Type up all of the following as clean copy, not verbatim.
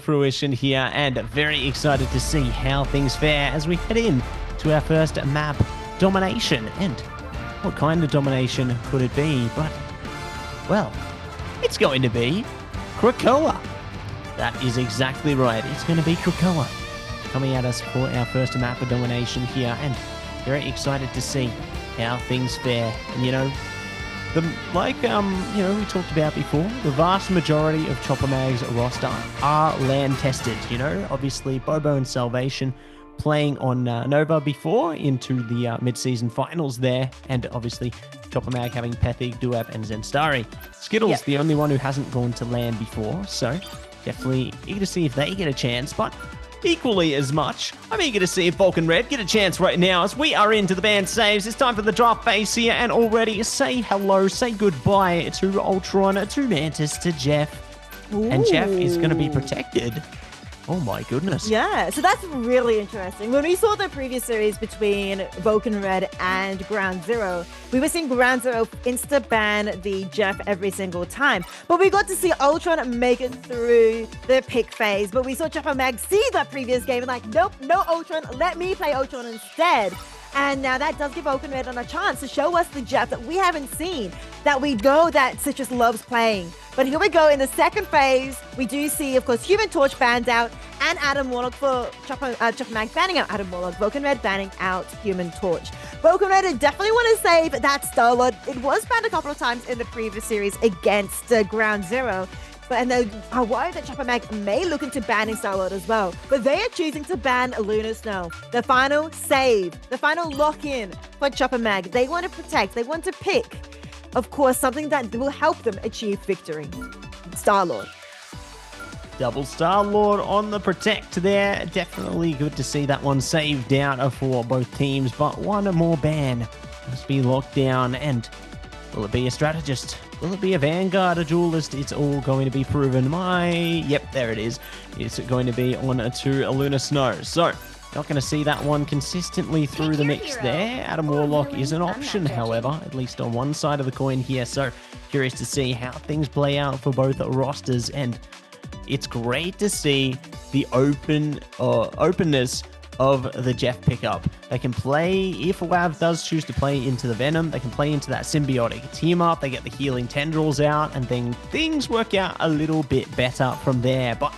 fruition here, and very excited to see how things fare as we head in to our first map, Domination. And what kind of domination could it be? But, well, it's going to be Krakoa. That is exactly right. It's going to be Krakoa coming at us for our first map of domination here, and very excited to see how things fare. And we talked about before, the vast majority of ChopperMag's roster are land tested. Obviously Bobo and Salvation playing on Nova before into the mid-season finals there, and obviously ChopperMag having Pethig, Duap, and Zenstari. Skittles, the only one who hasn't gone to land before, so definitely eager to see if they get a chance, but equally as much, I'm eager to see if Vulcan Red get a chance right now as we are into the band saves. It's time for the draft phase here, and already say hello, say goodbye to Ultron, to Mantis, to Jeff. Ooh. And Jeff is going to be protected. Oh my goodness. Yeah, so that's really interesting. When we saw the previous series between Vulcan Red and Ground Zero, we were seeing Ground Zero insta-ban the Jeff every single time. But we got to see Ultron make it through the pick phase. But we saw ChopperMag see that previous game and like, nope, no Ultron, let me play Ultron instead. And now that does give Vulcan Red a chance to show us the Jeff that we haven't seen, that we know that Citrus loves playing. But here we go in the second phase. We do see, of course, Human Torch banned out and Adam Warlock for ChopperMag banning out Adam Warlock. Vulcan Red banning out Human Torch. Vulcan Red definitely want to save that Star-Lord. It was banned a couple of times in the previous series against Ground Zero. And they are worried that ChopperMag may look into banning Star-Lord as well. But they are choosing to ban Lunar Snow. The final save, the final lock-in for ChopperMag. They want to protect, they want to pick, of course, something that will help them achieve victory. Star-Lord. Double Star-Lord on the protect there. Definitely good to see that one saved out for both teams. But one more ban must be locked down. And will it be a strategist? Will it be a Vanguard, a duelist? It's all going to be proven. Yep, there it is. It's going to be on to Lunar Snow. So, not going to see that one consistently through the mix there. Adam Warlock is an option, however, at least on one side of the coin here. So, curious to see how things play out for both rosters. And it's great to see the openness of the Jeff pickup. They can play, if WAV does choose to play into the Venom, they can play into that symbiotic team up, they get the healing tendrils out, and then things work out a little bit better from there. But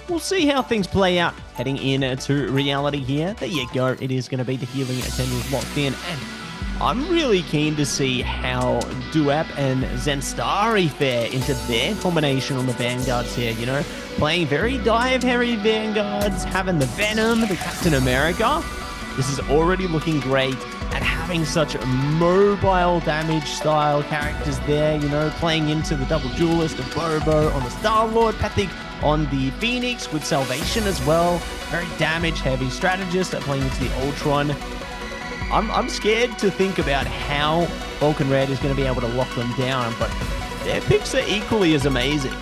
we'll see how things play out heading into reality here. There you go, it is going to be the healing tendrils locked in, and I'm really keen to see how Duap and Zenstari fare into their combination on the Vanguards here, playing very dive-heavy Vanguards, having the Venom, the Captain America. This is already looking great, and having such mobile damage style characters there, playing into the double duelist of Bobo on the Star-Lord, Pethig on the Phoenix with Salvation as well. Very damage-heavy strategist playing into the Ultron. I'm scared to think about how Vulcan Red is going to be able to lock them down, but their picks are equally as amazing.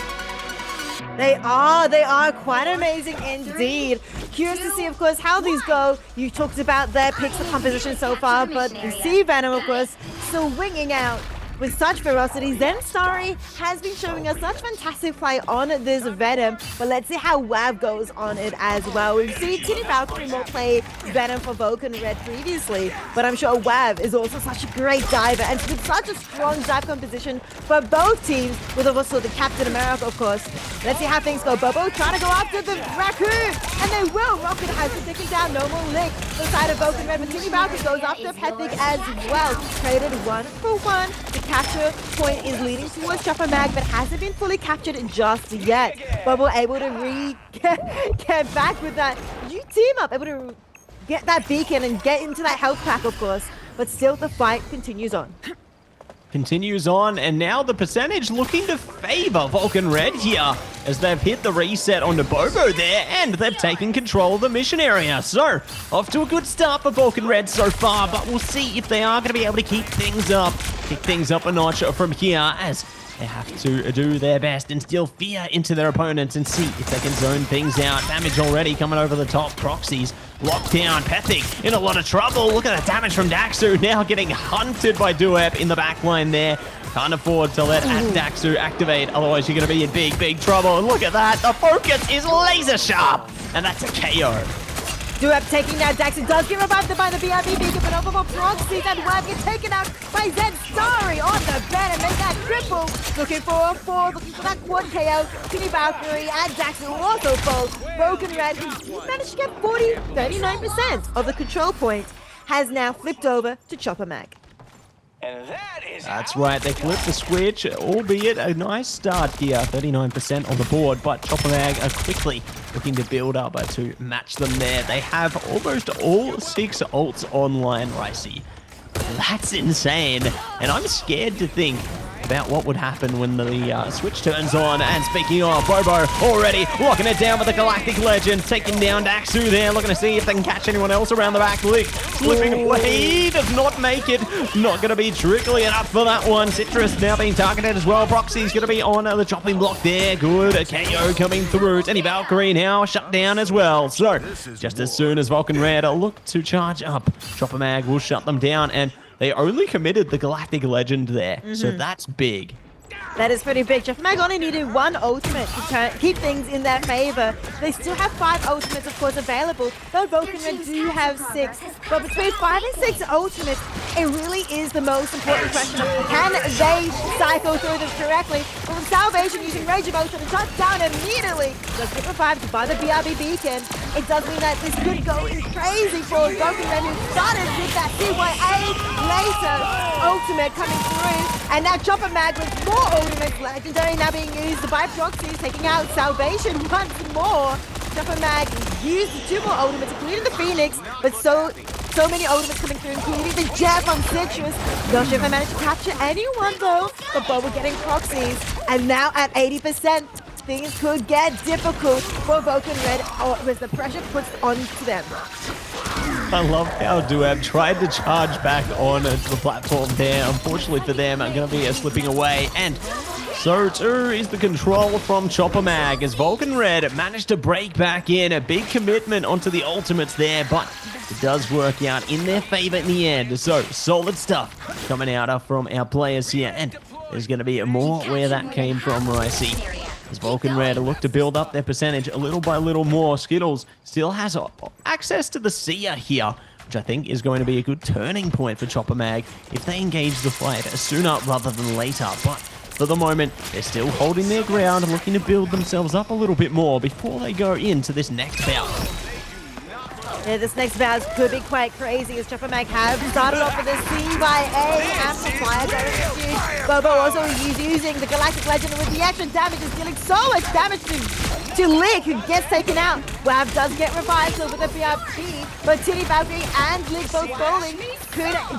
They are quite amazing indeed. Curious to see, of course, how these go. You talked about their picks, the composition so far, but you see Venom, of course, swinging out with such ferocity. Zenstari has been showing us such fantastic play on this Venom, but let's see how WAV goes on it as well. We've seen Titty Valkyrie more play Venom for Vulcan Red previously, but I'm sure WAV is also such a great diver, and with such a strong dive composition for both teams, with also the Captain America, of course. Let's see how things go. Bobo trying to go after the Raccoon, and they will. Rocket has been taken down, no more lick. The side of Vulcan Red, but Titty Valkyrie goes after Pethig as well. Traded 1-for-1. The capture point is leading towards ChopperMag, but hasn't been fully captured just yet. But we're able to get back with that. You team up, able to get that beacon and get into that health pack, of course. But still, the fight continues on. Continues on, and now the percentage looking to favor Vulcan Red here as they've hit the reset onto Bobo there, and they've taken control of the mission area. So, off to a good start for Vulcan Red so far, but we'll see if they are going to be able to keep things up a notch from here as They have to do their best, instill fear into their opponents and see if they can zone things out. Damage already coming over the top. Proxies locked down. Pethic in a lot of trouble. Look at the damage from Daxu, now getting hunted by Duep in the back line there. Can't afford to let Daxu activate, otherwise you're going to be in big, big trouble. And look at that, the focus is laser sharp, and that's a KO. Duep taking down Daxu, does get revived by the BRB beacon, but over for Proxies, and Web get taken out by Zed Starry on the bed and make that triple. Looking for a 4, looking for that quad KO. Tinny Valkyrie and Daxu also falls. Broken Red, who managed to get 39% of the control point, has now flipped over to ChopperMag. And that's right, they flipped the switch, albeit a nice start here, 39% on the board, but ChopperMag are quickly looking to build up to match them there. They have almost all 6 ults online, Ricey. That's insane, and I'm scared to think about what would happen when the switch turns on. And speaking of, Bobo already locking it down with the Galactic Legend, taking down Daxu there, looking to see if they can catch anyone else around the back. Lick slipping away, does not make it. Not going to be trickly enough for that one. Citrus now being targeted as well. Proxy's going to be on the chopping block there. Good, a KO coming through. Any Valkyrie now shut down as well. So just as soon as Vulcan Red look to charge up, ChopperMag will shut them down, and they only committed the Galactic Legend there, so that's big. That is pretty big. ChopperMag only needed 1 ultimate to keep things in their favor. They still have 5 ultimates, of course, available. Though Vulcan Red do have 6. But between 5 and 6 ultimates, it really is the most important question of can they cycle through them correctly? But with Salvation using Rage Emotion and shut down immediately, just get revived by the BRB beacon. It does mean that this could go crazy for Vulcan Red, who started with that CYA later ultimate coming through. And now ChopperMag with more ultimates, legendary now being used by Proxies, taking out Salvation once more. ChopperMag used 2 more ultimates, including the Phoenix, but so many ultimates coming through, including the Jab on Citrus. Not sure if they managed to capture anyone though, but both were getting Proxies. And now at 80%, things could get difficult for Vulcan Red as the pressure puts onto them. I love how Duab tried to charge back on the platform there. Unfortunately for them, I'm going to be slipping away. And so too is the control from ChopperMag as Vulcan Red managed to break back in. A big commitment onto the ultimates there, but it does work out in their favor in the end. So solid stuff coming out from our players here. And there's going to be more where that came from, Ricey. As Vulcan Red look to build up their percentage a little by little more. Skittles still has access to the Seer here, which I think is going to be a good turning point for ChopperMag if they engage the fight sooner rather than later. But for the moment, they're still holding their ground, looking to build themselves up a little bit more before they go into this next bout. Yeah, this next bout could be quite crazy as ChopperMag have started off with a CYA amplifier. Bobo also using the Galactic Legend with the extra damage, is dealing so much damage to Lick, who gets taken out. Wab does get revived with a BRP, but Tinny Valkyrie and Lick both falling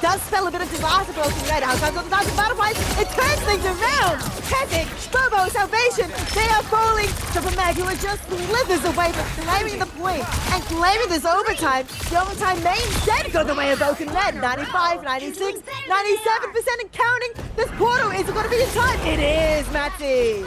does spell a bit of disaster for Vulcan Red. Outside of the Dodge Battlefight, it turns things around. Pethic, Bobo, Salvation, they are falling. ChopperMag, who are just slithers away from claiming the point and claiming this overtime. The overtime may instead go the way of Vulcan Red. 95, 96, 97% and counting. This portal is going to be in time. It is, Matty.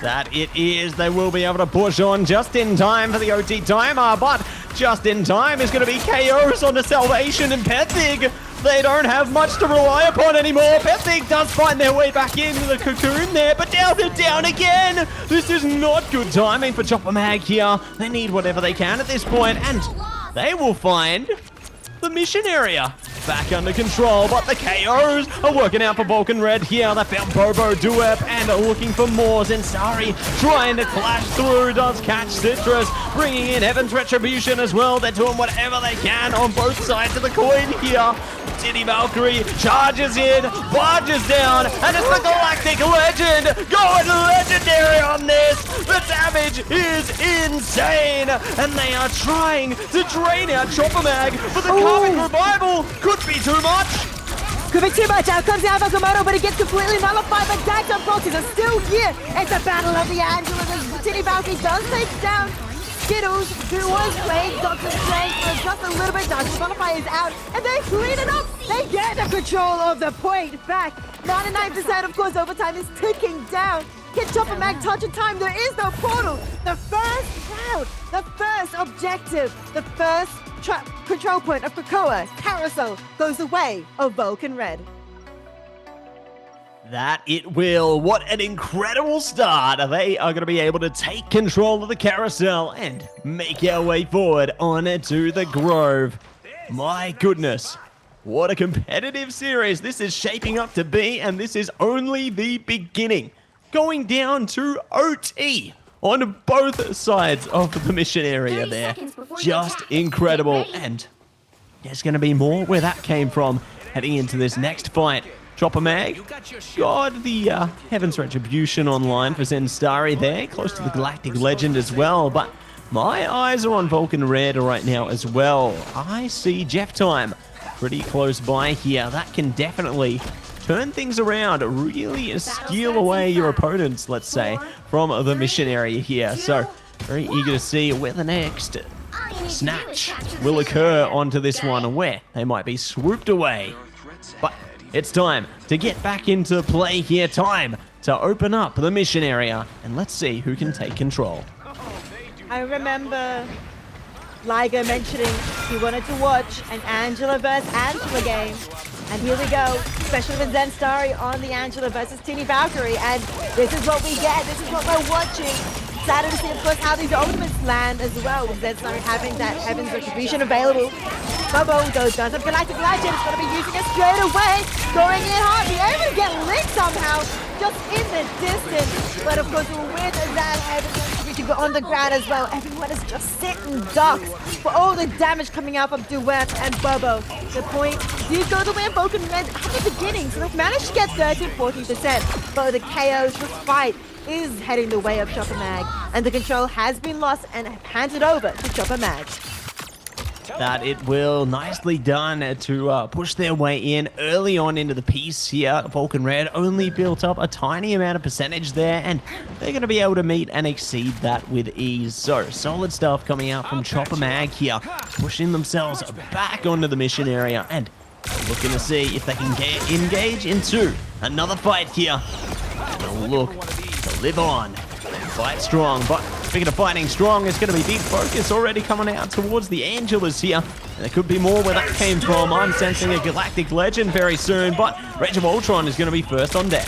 That it is. They will be able to push on just in time for the OT timer, but just in time is going to be KOs onto Salvation and Pethic. They don't have much to rely upon anymore. Pethic does find their way back into the cocoon there, but now they're down again. This is not good timing for ChopperMag here. They need whatever they can at this point, and they will find the mission area back under control, but the KOs are working out for Vulcan Red here. They found Bobo, Duep, and looking for more. Zensari trying to clash through, does catch Citrus, bringing in Heaven's Retribution as well. They're doing whatever they can on both sides of the coin here. Tinny Valkyrie charges in, barges down, and it's the Galactic Legend going legendary on this. The damage is insane, and they are trying to drain out ChopperMag, but the Karmic Revival could be too much. Could be too much. Out comes the Komodo, but it gets completely nullified. But Dax and Proxies are still here. It's a battle of the Angelas as Tinny Valkyrie does take down Skittles, who was playing Dr. Strange for just a little bit. Dr. Spotify is out, and they clean it up. They get the control of the point back. 99%, of course, overtime is ticking down. Can ChopperMag touch in time? There is no portal. The first round, the first objective, the first control point of Krakoa Carousel goes the way of Vulcan Red. That it will. What an incredible start. They are going to be able to take control of the carousel and make our way forward onto the Grove. My goodness. What a competitive series this is shaping up to be, and this is only the beginning. Going down to OT on both sides of the mission area there. Just incredible. And there's going to be more where that came from heading into this next fight. ChopperMag got the Heaven's Retribution online for Zendstari there, close to the Galactic Legend as well, but my eyes are on Vulcan Red right now as well. I see Jeff Time pretty close by here. That can definitely turn things around, really steal away your opponents, let's say, from the mission area here. So, very eager to see where the next snatch will occur onto this one, where they might be swooped away. But it's time to get back into play here. Time to open up the mission area, and let's see who can take control. I remember Liger mentioning he wanted to watch an Angela versus Angela game. And here we go, especially with Zendstari on the Angela versus Tini Valkyrie. And this is what we get, this is what we're watching. Excited to see, of course, how these ultimates land as well, with Zendstari having that Heaven's Retribution available. Bobo, though, does have Galactic Legend. It's going to be using it straight away. Going in hard, be able to get licked somehow, just in the distance. But of course, with that Heaven's Retribution on the ground as well, everyone is just sitting ducks for all the damage coming out from Duet and Bobo. The point did go the way of Vulcan Red at the beginning, so they've managed to get 13-14%. But the KOs, this fight is heading the way of ChopperMag, and the control has been lost and handed over to ChopperMag. That it will. Nicely done to push their way in early on into the piece here. Vulcan Red only built up a tiny amount of percentage there, and they're going to be able to meet and exceed that with ease. So, solid stuff coming out from ChopperMag here, pushing themselves back onto the mission area, and looking to see if they can engage into another fight here. And a look to live on and fight strong. But speaking of fighting strong, it's going to be big focus already coming out towards the Angelas here. And there could be more where that came from. I'm sensing a Galactic Legend very soon, but Reg of Ultron is going to be first on deck.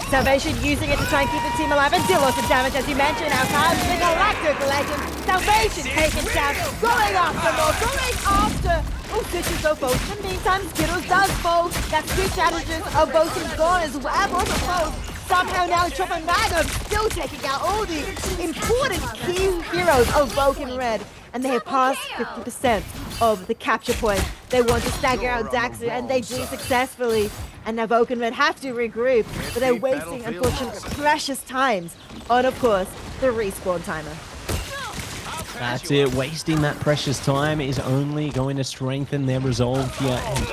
Salvation using it to try and keep the team alive and deal lots of damage, as you mentioned. Our cards, the Galactic Legend. Salvation taken down, going after more, going after. Oh, Stitches though, folks. In the meantime, Skittles does fall. That's two challenges of Vulcan's gone as well. Also falls. Somehow now ChopperMag are still taking out all the important key heroes of Vulcan Red. And they have passed 50% of the capture point. They want to stagger out Daxter, and they do successfully. And now Vulcan Red have to regroup, but they're wasting, unfortunately, precious times on, of course, the respawn timer. That's it. Wasting that precious time is only going to strengthen their resolve here. And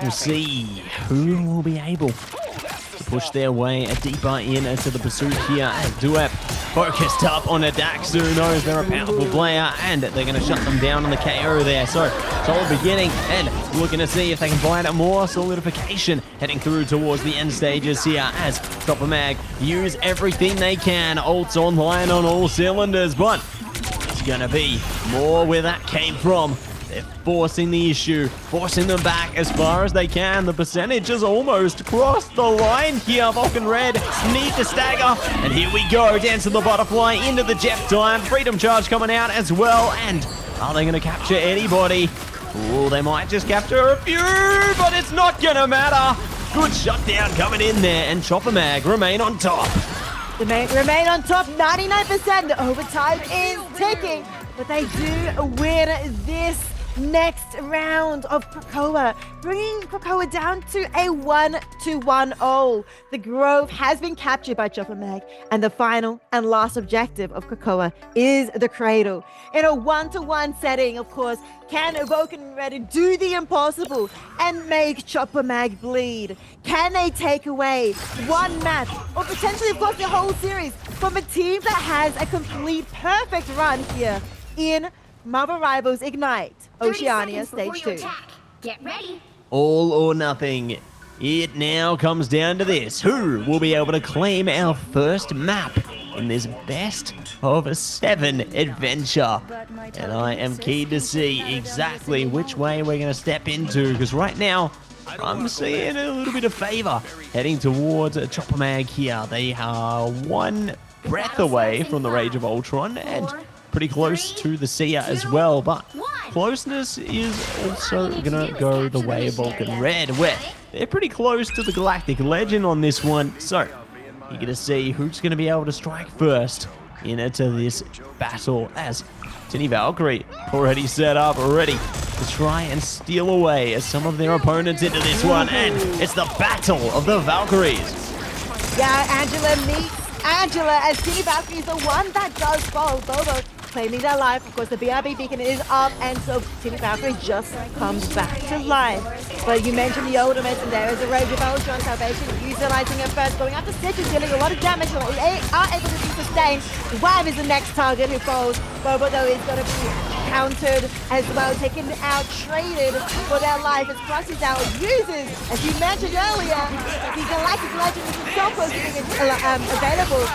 we'll see who will be able to push their way deeper into the pursuit here. As Duep focused up on a Daxter, who knows they're a powerful player, and they're going to shut them down on the KO there. So, solid beginning, and looking to see if they can find more solidification heading through towards the end stages here as ChopperMag use everything they can. Ults online on all cylinders, but it's going to be more where that came from. They're forcing the issue, forcing them back as far as they can. The percentage has almost crossed the line here. Vulcan Red need to stagger. And here we go, dance of the butterfly into the Jeff Time. Freedom Charge coming out as well. And are they going to capture anybody? Oh, they might just capture a few, but it's not going to matter. Good shutdown coming in there, and ChopperMag remain on top. They remain on top, 99%. The overtime is ticking, but they do win this next round of Krakoa, bringing Krakoa down to a 1-1-0. The Grove has been captured by ChopperMag, and the final and last objective of Krakoa is the Cradle. In a 1-to-1 setting, of course, can Vulcan Red do the impossible and make ChopperMag bleed? Can they take away one match, or potentially, of course, the whole series from a team that has a complete perfect run here in Marvel Rivals Ignite, Oceania Stage 2. Get ready. All or nothing. it now comes down to this. Who will be able to claim our first map in this best of 7 adventure? And I am keen to see exactly which way we're going to step into, because right now I'm seeing a little bit of favor heading towards ChopperMag here. They are one breath away from the Rage of Ultron and pretty close to the Seer as well, but closeness is also gonna go the way of Vulcan Red, where they're pretty close to the Galactic Legend on this one. So you're gonna see who's gonna be able to strike first into this battle, as Tinny Valkyrie already set up, ready to try and steal away some of their opponents into this one, and it's the battle of the Valkyries. Yeah, Angela meets Angela, as Tinny Valkyrie is the one that does fall. Bobo claiming their life. Of course, the BRB beacon is up, and so Tinny Valkyrie just comes back to life. But you mentioned the ultimates, and there is a Rage of Ultron Salvation, utilizing it first, going after Citrus, dealing a lot of damage, but they are able to be sustained. Wham is the next target who falls. Bobo, though, is going to be countered as well, taken out, traded for their life as Crossy's out, uses, as you mentioned earlier, the Galactic Legend, which is so close to being available.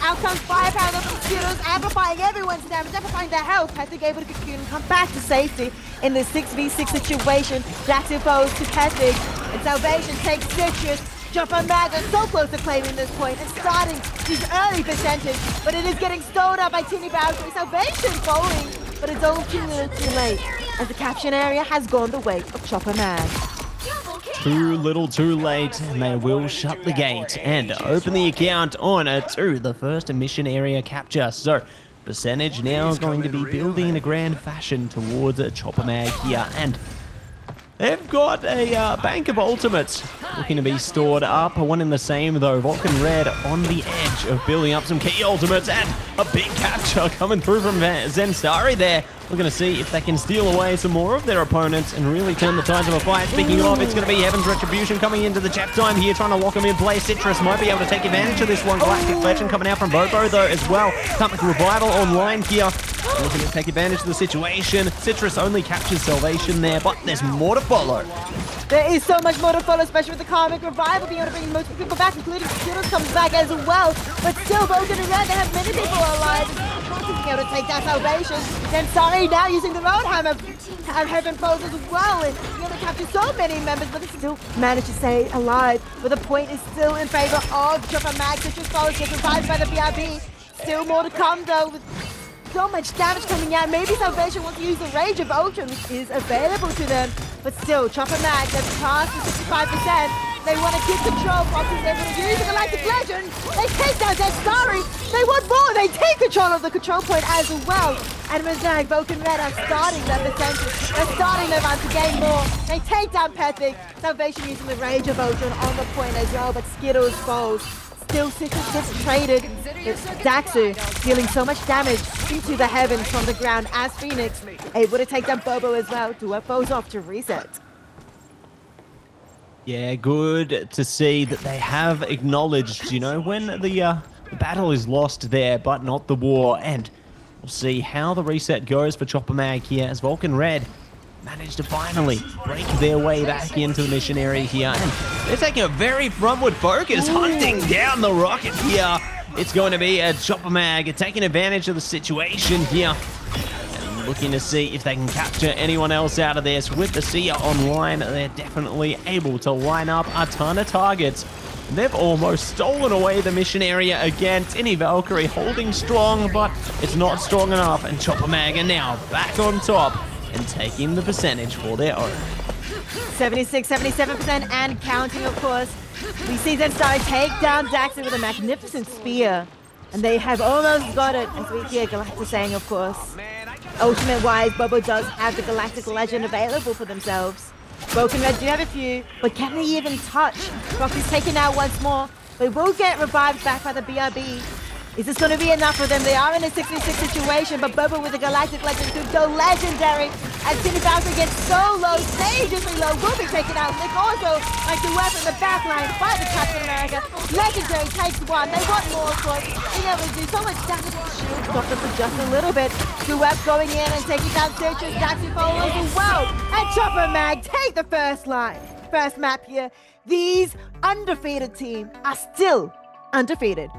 Out comes Firepower of the Skittles, amplifying everyone's damage, amplifying their health. Patrick able to cocoon and come back to safety in the 6v6 situation. Jax opposed to Patrick, and Salvation takes Citrus. ChopperMag are so close to claiming this point and starting his early percentage, but it is getting stolen up by Tinny Valkyrie. Salvation falling, but it's all too little too late, as the caption area has gone the way of ChopperMag. Too little too late, and they will shut the gate and open the account on to the first mission area capture. So percentage now going to be building in a grand fashion towards ChopperMag here, and they've got a bank of ultimates looking to be stored up. One in the same though. Vulcan Red on the edge of building up some key ultimates, and a big capture coming through from Zensari there. We're going to see if they can steal away some more of their opponents and really turn the tides of a fight. Speaking of, it's going to be Heaven's Retribution coming into the chat time here, trying to lock him in place. Citrus might be able to take advantage of this one. Galactic Legend coming out from Bobo though as well. Comic Revival online here, looking to take advantage of the situation. Citrus only captures Salvation there, but there's more to follow. There is so much more to follow, especially with the Karmic Revival being able to bring multiple people back, including Skittles comes back as well. But still, Vulcan and Red, they have many people alive. Being able to take down Salvation. Then Sorry now using the Roadhammer and Heaven Foes as well, and being able to capture so many members, but they still manage to stay alive. But the point is still in favor of ChopperMag. Citrus Foes gets revived by the BRB. Still more to come though, with so much damage coming out. Maybe Salvation wants to use the Rage of Ultron, which is available to them. But still, ChopperMag gets past the 65%. They want to keep control. Foxy's able to use the Galactic Legend. They take down Zensari. They want more. They take control of the control point as well. And Mazag, Vulcan Red are starting their percentage. They're starting their run to gain more. They take down Pethic. Salvation using the Rage of Ultron on the point as well, but Skittles falls. Still Citrus gets traded. It's Daxu dealing so much damage into the heavens from the ground as Phoenix able to take down Bobo as well. Duet foes off to reset. Yeah, good to see that they have acknowledged, you know, when the battle is lost there, but not the war. And we'll see how the reset goes for ChopperMag here, as Vulcan Red managed to finally break their way back into the mission area here. And they're taking a very frontward focus, hunting down the rocket here. It's going to be a ChopperMag taking advantage of the situation here, and looking to see if they can capture anyone else out of this. With the Seer online, they're definitely able to line up a ton of targets. They've almost stolen away the mission area again. Tinny Valkyrie holding strong, but it's not strong enough. And ChopperMag are now back on top and taking the percentage for their own. 76, 77% and counting, of course. We see Zensari take down Daxter with a magnificent spear. And they have almost got it, as we hear Galactus saying, of course. Ultimate-wise, Bobo does have the Galactic Legend available for themselves. Vulcan Red do have a few, but can they even touch? Foxy's taken out once more. They will get revived back by the BRB. Is this going to be enough for them? They are in a 6v6 situation, but Bobo with the Galactic Legend could go legendary. As Tinny Valkyrie gets so low, dangerously low, will be taken out. Nick also like the weapon in the backline by the Captain America. Legendary takes one. They want more, of course. Being able to do so much damage. Shield stopped them for just a little bit. Duet going in and taking down Citrus. Daxi follows as well. And ChopperMag take the first map here. these undefeated team are still undefeated.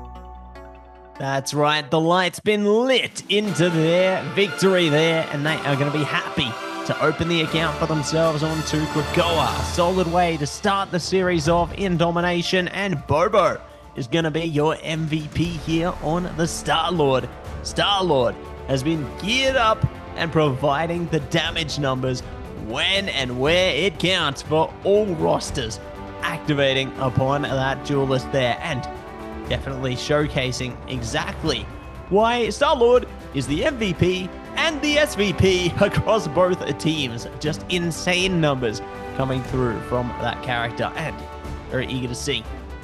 That's right, the light's been lit into their victory there, and they are going to be happy to open the account for themselves onto Krakoa. A solid way to start the series off in domination, and Bobo is going to be your MVP here on the Star-Lord. Star-Lord has been geared up and providing the damage numbers when and where it counts for all rosters, activating upon that duelist there, and definitely showcasing exactly why Star-Lord is the MVP and the SVP across both teams. Just insane numbers coming through from that character, and very eager to see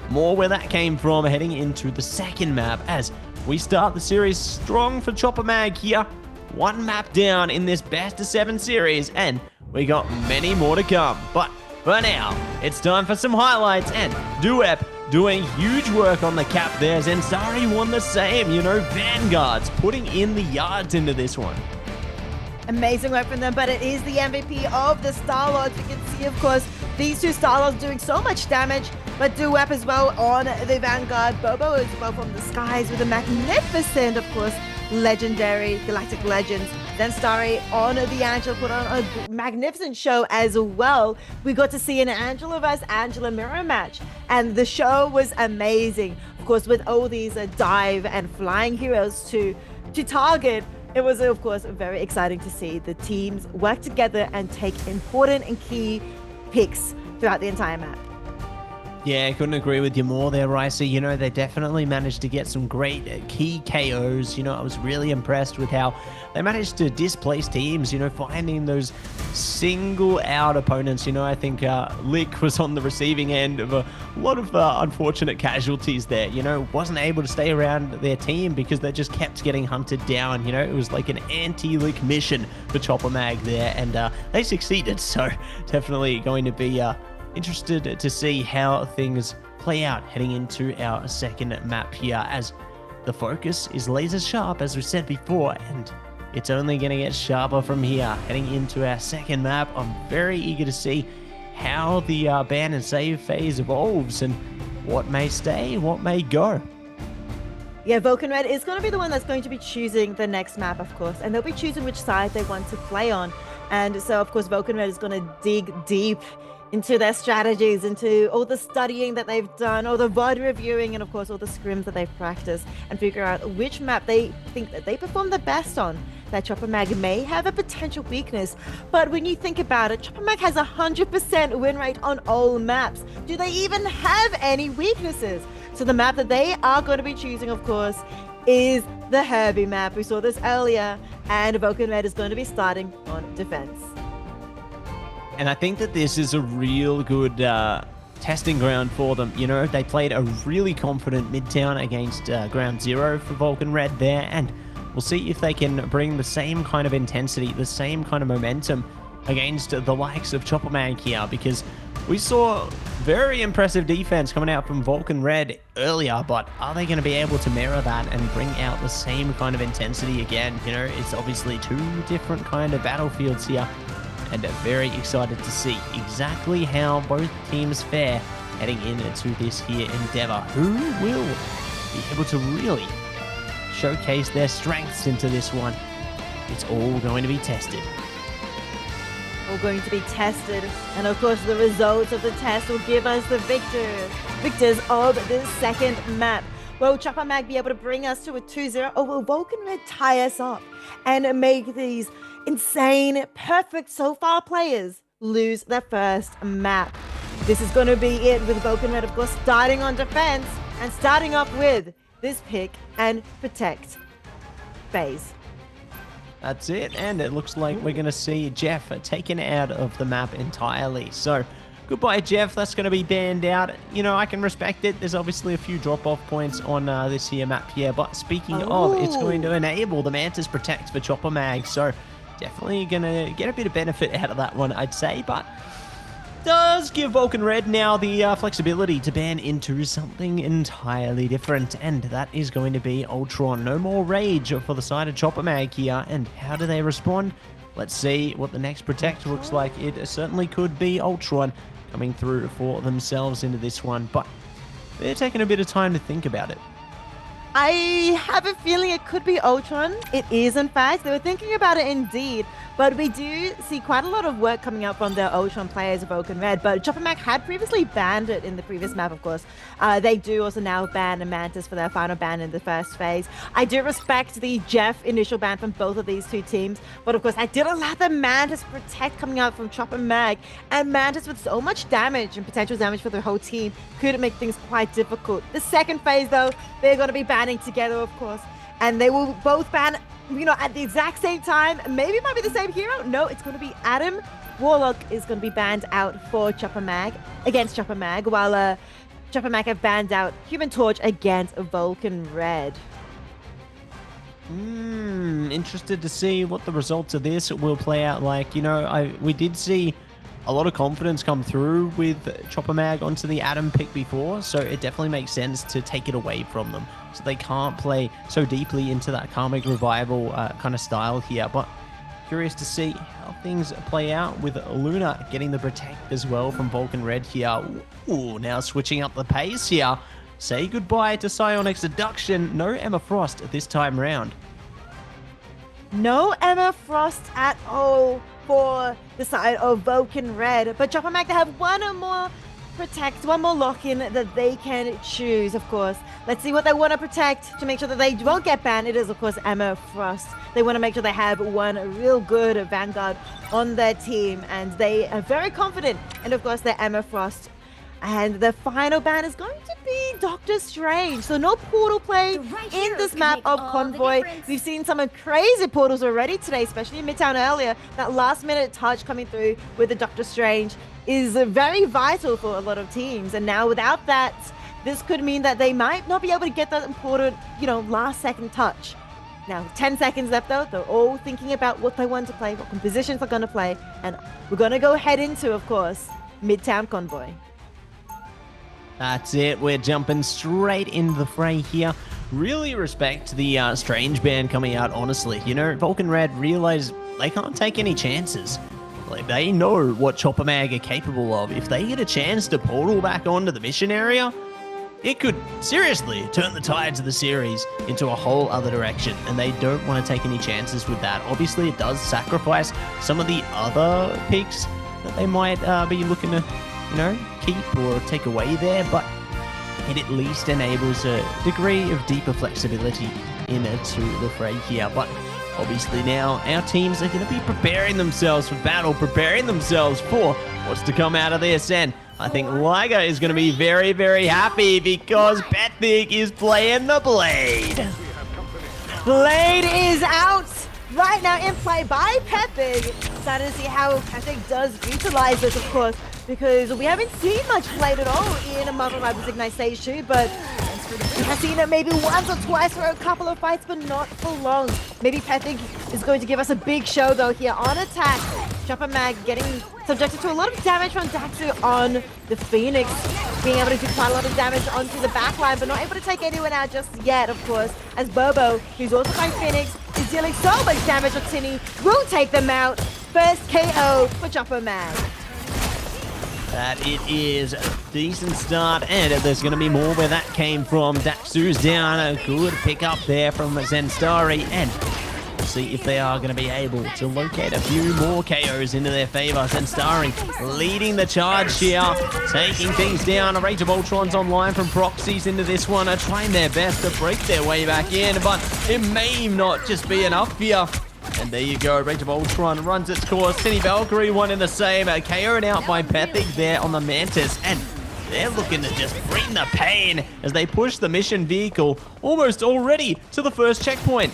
more where that came from heading into the second map as we start the series strong for ChopperMag here. One map down in this best of 7 series, and we got many more to come. But for now, it's time for some highlights, and Duep doing huge work on the cap there. Zensari won the same, Vanguards putting in the yards into this one. Amazing work from them, but it is the MVP of the Star-Lords. We can see, of course, these two Star-Lords doing so much damage, but Duep as well on the Vanguard. Bobo as well from the skies with a magnificent, of course, legendary Galactic Legends. Then Starry on the Angela put on a magnificent show as well. We got to see an Angela vs. Angela mirror match, and the show was amazing. Of course, with all these dive and flying heroes to target, it was, of course, very exciting to see the teams work together and take important and key picks throughout the entire map. Yeah, I couldn't agree with you more there, Risa. They definitely managed to get some great key KOs. I was really impressed with how they managed to displace teams, finding those single-out opponents. I think Lick was on the receiving end of a lot of unfortunate casualties there. Wasn't able to stay around their team because they just kept getting hunted down. It was like an anti-Lick mission for ChopperMag there, and they succeeded. So definitely going to be interested to see how things play out heading into our second map here, as the focus is laser sharp, as we said before, and it's only going to get sharper from here heading into our second map. I'm very eager to see how the ban and save phase evolves and what may stay, what may go. Yeah, Vulcan Red is going to be the one that's going to be choosing the next map, of course, and they'll be choosing which side they want to play on. And so, of course, Vulcan Red is going to dig deep into their strategies, into all the studying that they've done, all the VOD reviewing, and of course all the scrims that they've practiced, and figure out which map they think that they perform the best on. That ChopperMag may have a potential weakness, but when you think about it, ChopperMag has 100% win rate on all maps. Do they even have any weaknesses? So the map that they are going to be choosing, of course, is the Herbie map. We saw this earlier, and Vulcan Red is going to be starting on defense. And I think that this is a real good testing ground for them. They played a really confident Midtown against Ground Zero for Vulcan Red there, and we'll see if they can bring the same kind of intensity, the same kind of momentum against the likes of ChopperMag here, because we saw very impressive defense coming out from Vulcan Red earlier, but are they going to be able to mirror that and bring out the same kind of intensity again? It's obviously two different kind of battlefields here, and very excited to see exactly how both teams fare heading into this here endeavor. Who will be able to really showcase their strengths into this one? It's all going to be tested. All going to be tested, and of course the results of the test will give us the victors of the second map. Will ChopperMag be able to bring us to a 2-0, or will Vulcan Red tie us up and make these insane, perfect so far players lose their first map? This is going to be it, with Vulcan Red, of course, starting on defense and starting off with this pick and protect phase. That's it, and it looks like we're going to see Jeff taken out of the map entirely. So, goodbye, Jeff. That's going to be banned out. I can respect it. There's obviously a few drop-off points on this here map here, but speaking of, it's going to enable the Mantis Protect for ChopperMag, so definitely going to get a bit of benefit out of that one, I'd say, but does give Vulcan Red now the flexibility to ban into something entirely different, and that is going to be Ultron. No more Rage for the side of ChopperMag here, and how do they respond? Let's see what the next Protect looks like. It certainly could be Ultron, coming through for themselves into this one, but they're taking a bit of time to think about it. I have a feeling it could be Ultron. It is, in fact. They were thinking about it indeed. But we do see quite a lot of work coming up from the Ultron players of Vulcan Red. But ChopperMag had previously banned it in the previous map, of course. They do also now ban Mantis for their final ban in the first phase. I do respect the Jeff initial ban from both of these two teams. But of course, I did allow the Mantis protect coming out from ChopperMag. And Mantis with so much damage and potential damage for the whole team could make things quite difficult. The second phase, though, they're going to be banning together, of course. And they will both ban, at the exact same time. Maybe it might be the same hero. No, it's going to be Adam. Warlock is going to be banned out for ChopperMag, against ChopperMag, while ChopperMag have banned out Human Torch against Vulcan Red. Interested to see what the results of this will play out like. We did see a lot of confidence come through with ChopperMag onto the Adam pick before, so it definitely makes sense to take it away from them, so they can't play so deeply into that Karmic Revival kind of style here. But curious to see how things play out with Luna getting the protect as well from Vulcan Red here. Ooh, now switching up the pace here. Say goodbye to Psionic Seduction. No Emma Frost this time round. No Emma Frost at all for the side of Vulcan Red, but ChopperMag, they have one more protect, one more lock-in that they can choose, of course. Let's see what they want to protect to make sure that they won't get banned. It is, of course, Emma Frost. They want to make sure they have one real good Vanguard on their team, and they are very confident. And, of course, they're Emma Frost. And the final ban is going to be Doctor Strange. So no portal play in this map of Convoy. We've seen some crazy portals already today, especially in Midtown earlier. That last minute touch coming through with the Doctor Strange is very vital for a lot of teams. And now without that, this could mean that they might not be able to get that important, last second touch. Now, 10 seconds left though. They're all thinking about what they want to play, what compositions they're going to play. And we're going to go head into, of course, Midtown Convoy. That's it. We're jumping straight into the fray here. Really respect the Strange ban coming out, honestly. Vulcan Red realize they can't take any chances. Like, they know what ChopperMag are capable of. If they get a chance to portal back onto the mission area, it could seriously turn the tides of the series into a whole other direction, and they don't want to take any chances with that. Obviously, it does sacrifice some of the other picks that they might be looking to keep or take away there, but it at least enables a degree of deeper flexibility into the fray here. But obviously now our teams are going to be preparing themselves for battle, preparing themselves for what's to come out of this, and I think Liger is going to be very, very happy because Pethic is playing the Blade. Blade is out right now in play by Pethic. Excited to see how Pethic does utilize this, of course, because we haven't seen much Blade at all in a Marvel Rivals Ignite Stage 2, but we have seen it maybe once or twice for a couple of fights, but not for long. Maybe Pethic is going to give us a big show, though, here on attack. ChopperMag getting subjected to a lot of damage from Daxu on the Phoenix, being able to do quite a lot of damage onto the backline, but not able to take anyone out just yet, of course, as Bobo, who's also by Phoenix, is dealing so much damage on Tinny, will take them out. First KO for ChopperMag. That it is a decent start, and there's going to be more where that came from. Daxu's down, a good pick up there from Zenstari, and we'll see if they are going to be able to locate a few more KOs into their favor. Zenstari leading the charge here, taking things down. A Rage of Ultron's online from Proxies into this one, are trying their best to break their way back in, but it may not just be enough here. And there you go, Rage of Ultron runs its course. Tinny Valkyrie, one in the same. KO'd out by Pethic there on the Mantis. And they're looking to just bring the pain as they push the mission vehicle almost already to the first checkpoint.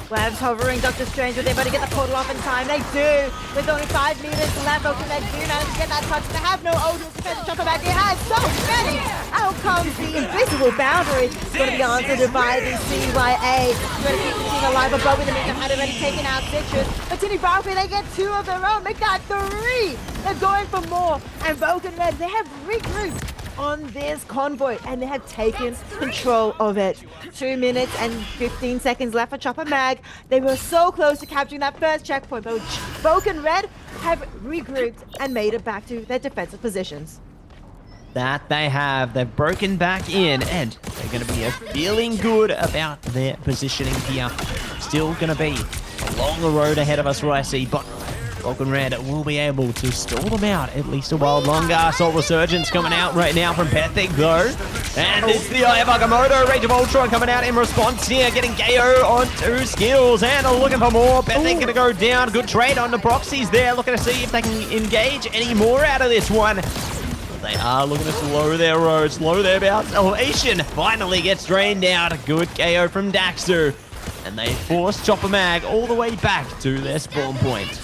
Webs hovering Doctor Strange, but they're able to get the portal off in time. They do. With only 5 meters left, Oceania do manage to get that touch. They have no Odin compared to ChopperMag. They had so many. Out comes the invisible boundary. It's going to be answered by the CYA. Trying to keep the team alive, but Bob in the meantime had already taken out Citrus. But Tinny Valkyrie, they get 2 of their own. Make that 3. They're going for more. And Vulcan Red, they have regrouped. on this convoy, and they have taken control of it. 2 minutes and 15 seconds left for ChopperMag. They were so close to capturing that first checkpoint, but Vulcan Red have regrouped and made it back to their defensive positions. That they have. They've broken back in, and they're going to be feeling good about their positioning here. Still going to be a longer road ahead of us, I see, but Vulcan Red will be able to stall them out at least a while longer. Soul Resurgence coming out right now from Pethic, though. And it's the Eye of Agamotto. Rage of Ultron coming out in response here, getting Gaio on 2 skills and looking for more. Pethic going to go down. Good trade on the proxies there. Looking to see if they can engage any more out of this one. They are looking to slow their road, slow their bout. Salvation finally gets drained out. A good KO from Daxter. And they force ChopperMag all the way back to their spawn point.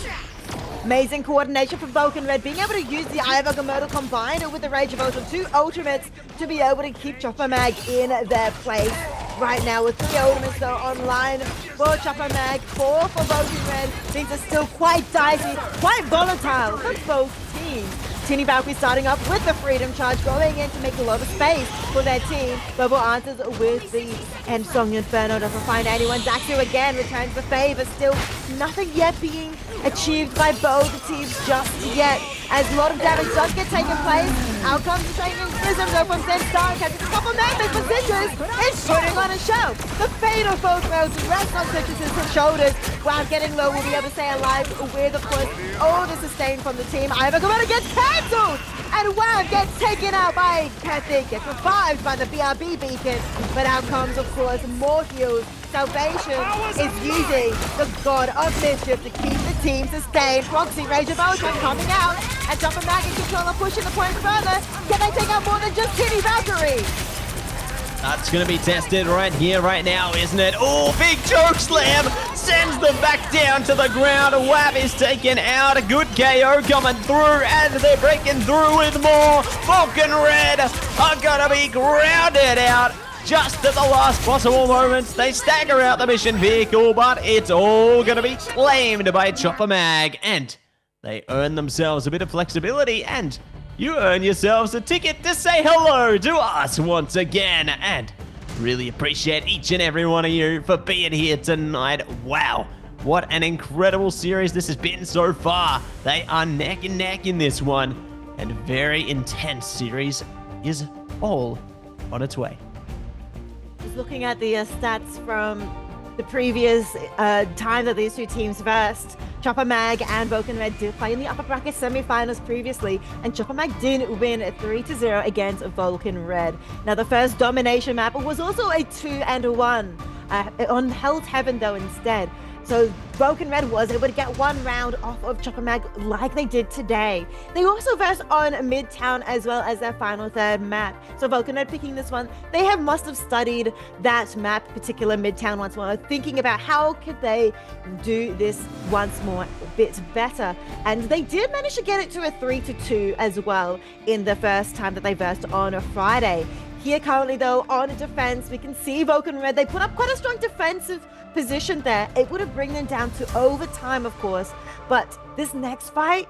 Amazing coordination from Vulcan Red, being able to use the Eye of Agamotto combined with the Rage of Ultron, 2 ultimates to be able to keep ChopperMag in their place. Right now with 3 ultimates though online for ChopperMag, 4 for Vulcan Red. Things are still quite dicey, quite volatile for both teams. Tini Valkyrie starting up with the Freedom Charge, going in to make a lot of space for their team. Verbal answers with the End Song Inferno, doesn't find anyone. Daxter again returns the favor, still nothing yet being achieved by both teams just yet. As a lot of damage does get taken place, out comes the Training Prism though from Zen Star, catches a couple members, but Citrus is putting on a show. The fate of both roads rests on Citrus's shoulders. While getting low, we'll be able to stay alive with, of course, all the sustain from the team. Eye of Agamotto gets cancelled, and WAV gets taken out by Pethic, gets revived by the BRB beacon, but out comes, of course, more heals. Salvation is using the God of Mischief to keep the team sustained. Proxy, Rage of Ultron coming out, and ChopperMag in control of pushing the point further. Can they take out more than just Tini Valkyrie? That's going to be tested right here, right now, isn't it? Oh, big choke slam sends them back down to the ground. WAV is taken out. A good KO coming through, and they're breaking through with more. Vulcan Red are going to be grounded out. Just at the last possible moments, they stagger out the mission vehicle, but it's all going to be claimed by ChopperMag, and they earn themselves a bit of flexibility, and you earn yourselves a ticket to say hello to us once again, and really appreciate each and every one of you for being here tonight. Wow, what an incredible series this has been so far. They are neck and neck in this one, and a very intense series is all on its way. Just looking at the stats from the previous time that these two teams versed, ChopperMag and Vulcan Red did play in the upper bracket semi-finals previously, and ChopperMag did win 3-0 against Vulcan Red. Now, the first domination map was also a 2-1 on Hell's Heaven, though, instead. So Vulcan Red was able to get 1 round off of ChopperMag like they did today. They also versed on Midtown as well as their final 3rd map. So Vulcan Red picking this one, they must have studied that map, particular Midtown once more, thinking about how could they do this once more a bit better. And they did manage to get it to a 3-2 as well in the first time that they versed on a Friday. Here currently though, on defense, we can see Vulcan Red, they put up quite a strong defensive position there. It would have bring them down to overtime, of course, but this next fight,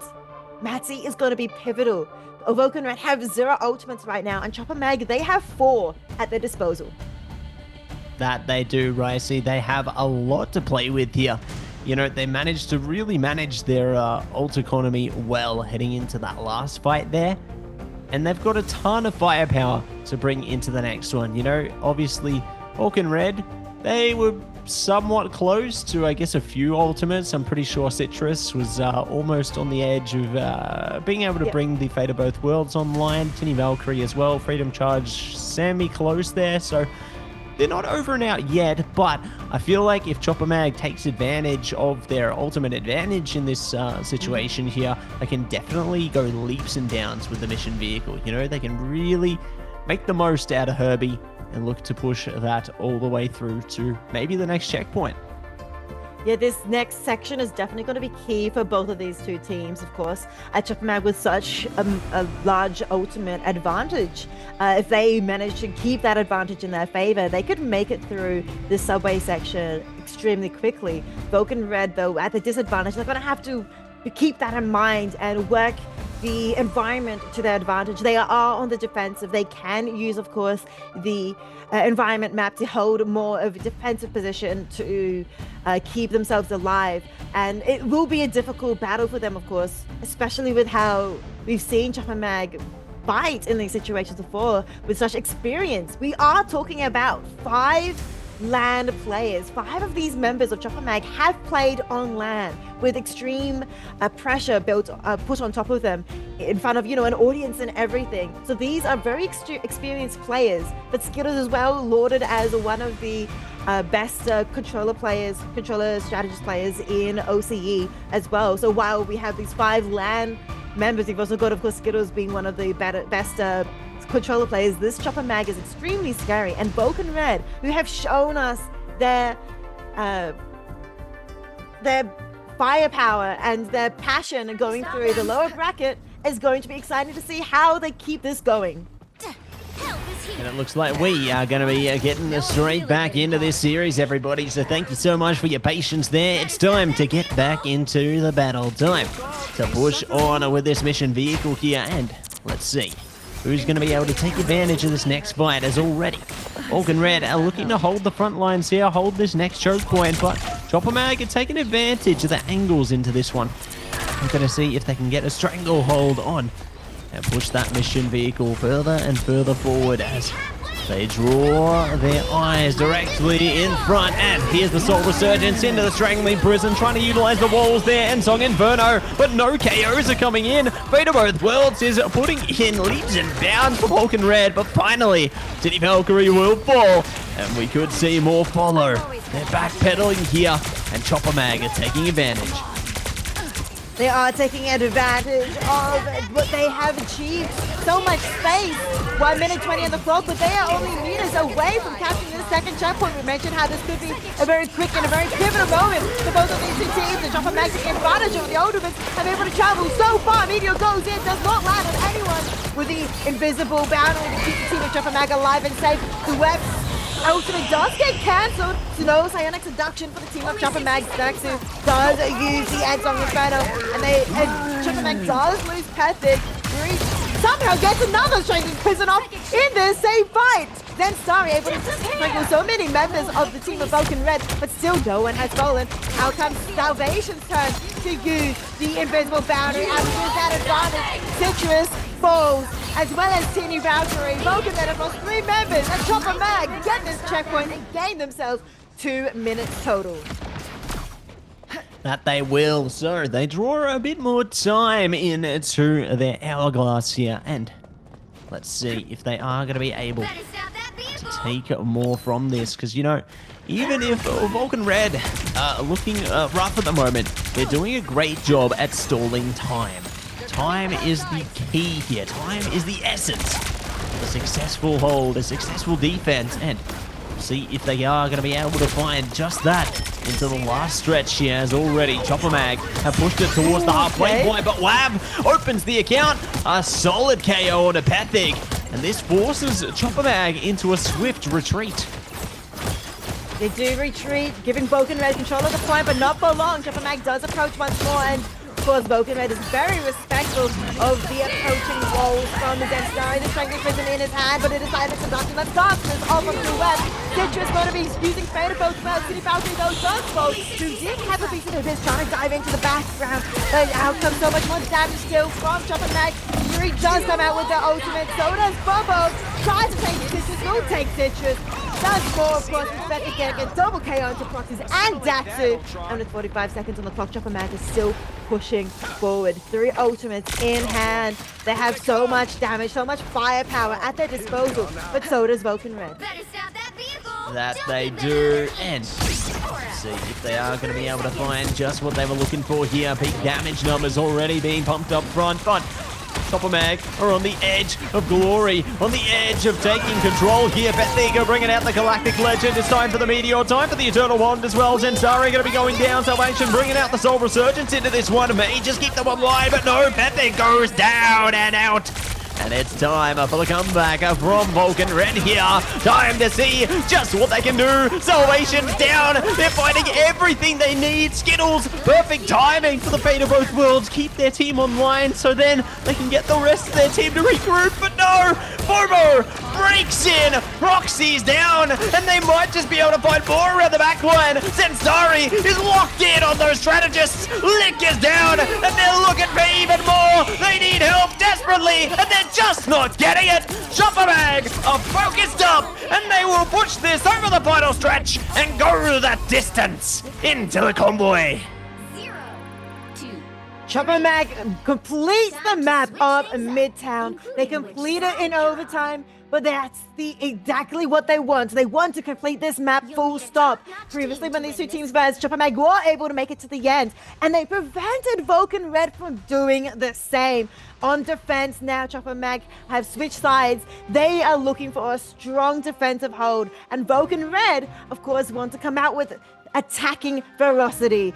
Matzy, is going to be pivotal. Vulcan Red have 0 ultimates right now, and ChopperMag, they have 4 at their disposal. That they do, Ricey. They have a lot to play with here. You know, they managed to really manage their ult economy well heading into that last fight there. And they've got a ton of firepower to bring into the next one. You know, obviously, Vulcan Red, they were somewhat close to, I guess, a few ultimates. I'm pretty sure Citrus was almost on the edge of being able to bring the Fate of Both Worlds online. Tini Valkyrie as well. Freedom Charge semi-close there. So they're not over and out yet, but I feel like if ChopperMag takes advantage of their ultimate advantage in this situation here, they can definitely go leaps and bounds with the mission vehicle. You know, they can really make the most out of Herbie and look to push that all the way through to maybe the next checkpoint. Yeah, this next section is definitely going to be key for both of these two teams, of course. ChopperMag with such a large ultimate advantage. If they manage to keep that advantage in their favor, they could make it through this subway section extremely quickly. Vulcan Red, though, at the disadvantage, they're going to have to keep that in mind and work the environment to their advantage. They are on the defensive. They can use, of course, the environment map to hold more of a defensive position to keep themselves alive. And it will be a difficult battle for them, of course, especially with how we've seen ChopperMag fight in these situations before with such experience. We are talking about 5 LAN players. 5 of these members of ChopperMag have played on LAN with extreme pressure put on top of them in front of, an audience and everything. So these are very experienced players, but Skittles as well lauded as one of the best controller strategist players in OCE as well. So while we have these 5 LAN members, we've also got, of course, Skittles being one of the best controller players. This ChopperMag is extremely scary, and Vulcan Red, who have shown us their firepower and their passion going through the lower bracket, is going to be exciting to see how they keep this going. And it looks like we are going to be getting straight back into this series, everybody. So thank you so much for your patience there. It's time to get back into the battle. Time to push on with this mission vehicle here, and let's see who's going to be able to take advantage of this next fight, as already Vulcan Red are looking to hold the front lines here, hold this next choke point, but ChopperMag are taking advantage of the angles into this one. I'm going to see if they can get a stranglehold on and push that mission vehicle further and further forward as they draw their eyes directly in front. And here's the Soul Resurgence into the Strangling Prison, trying to utilize the walls there, and Song Inferno, but no KOs are coming in. Fate of Both Worlds is putting in leaps and bounds for Vulcan Red, but finally, City Valkyrie will fall, and we could see more follow. They're backpedaling here, and ChopperMag are taking advantage. They are taking advantage of what they have achieved. So much space. 1 minute 20 on the clock, but they are only meters away from capturing the second checkpoint. We mentioned how this could be a very quick and a very pivotal moment for both of these two teams. The ChopperMag taking advantage of the Ultimates have been able to travel so far. Meteor goes in, does not land on anyone with the invisible boundary to keep the team of ChopperMag alive and safe. The webs ultimate does get cancelled, so no psionic seduction for the team of ChopperMag. Daxu does use the Edge on Inferno, and ChopperMag does lose Pethic. Yuri somehow gets another Strangling Prison off in the same fight. Then Starry able to strangle so many members of the team of Vulcan Red, but still no one has fallen. Out comes Salvation's turn to use the invisible boundary and use that advantage. Citrus falls, as well as Teeny Valkyrie. Vulcan Red have lost 3 members, and ChopperMag get this checkpoint and gain themselves 2 minutes total. That they will. So they draw a bit more time into their hourglass here, and let's see if they are going to be able to take more from this, because even if Vulcan Red are looking rough at the moment, they're doing a great job at stalling time. Time is the key here. Time is the essence of a successful hold, a successful defense, and see if they are going to be able to find just that into the last stretch here, as already ChopperMag have pushed it towards the halfway point, but Wab opens the account. A solid KO on a Pethic, and this forces ChopperMag into a swift retreat. They do retreat, giving Vulcan Red control of the point, but not for long. ChopperMag does approach once more, and of course, Vulcan Red is very respectful of the approaching walls from the Zen Star. The Strangling Prison in his hand, but it is silent seduction. Let's dance this off of the web. Citrus going to be using Fate of Both Worlds. City Valkyrie though does fall, who did have a piece of his trying to dive into the background. But out comes so much more damage still from ChopperMag. Yuri does come out with the ultimate, so does Bobo. Tries to take Citrus, will take Citrus. Does more, of course, with Pethic getting a double KO into Proxys and Daxu. And with 45 seconds on the clock, ChopperMag is still pushing forward. 3 ultimates in hand. They have so much damage, so much firepower at their disposal, but so does Vulcan Red. That they do, and see if they are going to be able to find just what they were looking for here. Big damage numbers already being pumped up front, but ChopperMag are on the edge of glory, on the edge of taking control here. Pethic bringing out the Galactic Legend. It's time for the Meteor, time for the Eternal Wand as well. Zensari going to be going down. Salvation bringing out the Soul Resurgence into this one. May just keep them online, but no, Pethic goes down and out. And it's time for the comeback from Vulcan Red here. Time to see just what they can do. Salvation's down. They're finding everything they need. Skittles, perfect timing for the fate of both worlds. Keep their team online so then they can get the rest of their team to regroup. But no, Bobo breaks in. Roxy's down, and they might just be able to find more around the back line. Sensari is locked in on those strategists. Lick is down, and they're looking for even more. They need help desperately, and they're just not getting it. ChopperMag are focused up, and they will push this over the final stretch and go that distance into the convoy. ChopperMag completes the map of Midtown. They complete it in overtime, but that's exactly what they want. They want to complete this map full stop. Previously, when these two teams merged, ChopperMag were able to make it to the end, and they prevented Vulcan Red from doing the same. On defense now, ChopperMag have switched sides. They are looking for a strong defensive hold, and Vulcan Red, of course, want to come out with attacking ferocity.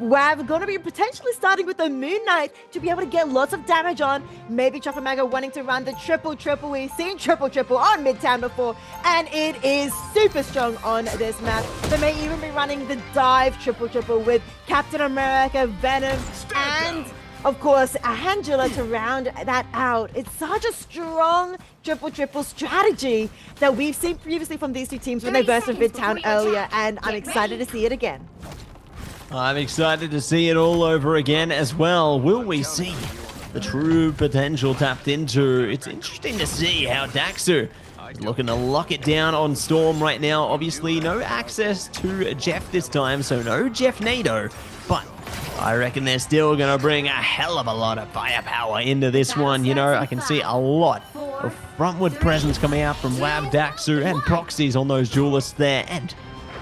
We're going to be potentially starting with the Moon Knight to be able to get lots of damage on. Maybe ChopperMag are wanting to run the triple. We've seen triple on Midtown before, and it is super strong on this map. They may even be running the dive triple with Captain America, Venom, and of course, Angela to round that out. It's such a strong triple strategy that we've seen previously from these two teams when they burst in Midtown earlier, and I'm excited to see it again. I'm excited to see it all over again as well. Will we see the true potential tapped into? It's interesting to see how Daxu is looking to lock it down on Storm right now. Obviously, no access to Jeff this time, so no Jeff Nato, but I reckon they're still going to bring a hell of a lot of firepower into this one. You know, I can see a lot of frontward presence coming out from Wab, Daxu, and Proxies on those duelists there. And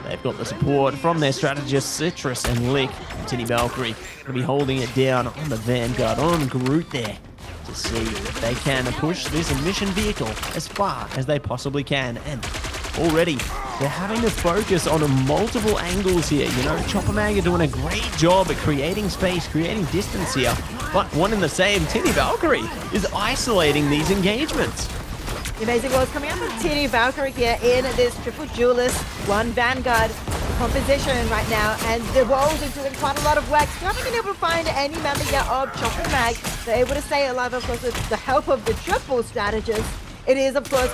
they've got the support from their strategists, Citrus and Lick. Tinny Valkyrie going to be holding it down on the Vanguard, on Groot there, to see if they can push this mission vehicle as far as they possibly can. And already, they're having to focus on multiple angles here. You know, ChopperMag are doing a great job at creating space, creating distance here. But one in the same, Tinny Valkyrie is isolating these engagements. The amazing rolls coming out from Tinny Valkyrie here in this triple duelist, one Vanguard composition right now. And the rolls are doing quite a lot of work. Still haven't been able to find any member yet of ChopperMag. They're able to stay alive, of course, with the help of the triple strategist. It is, of course,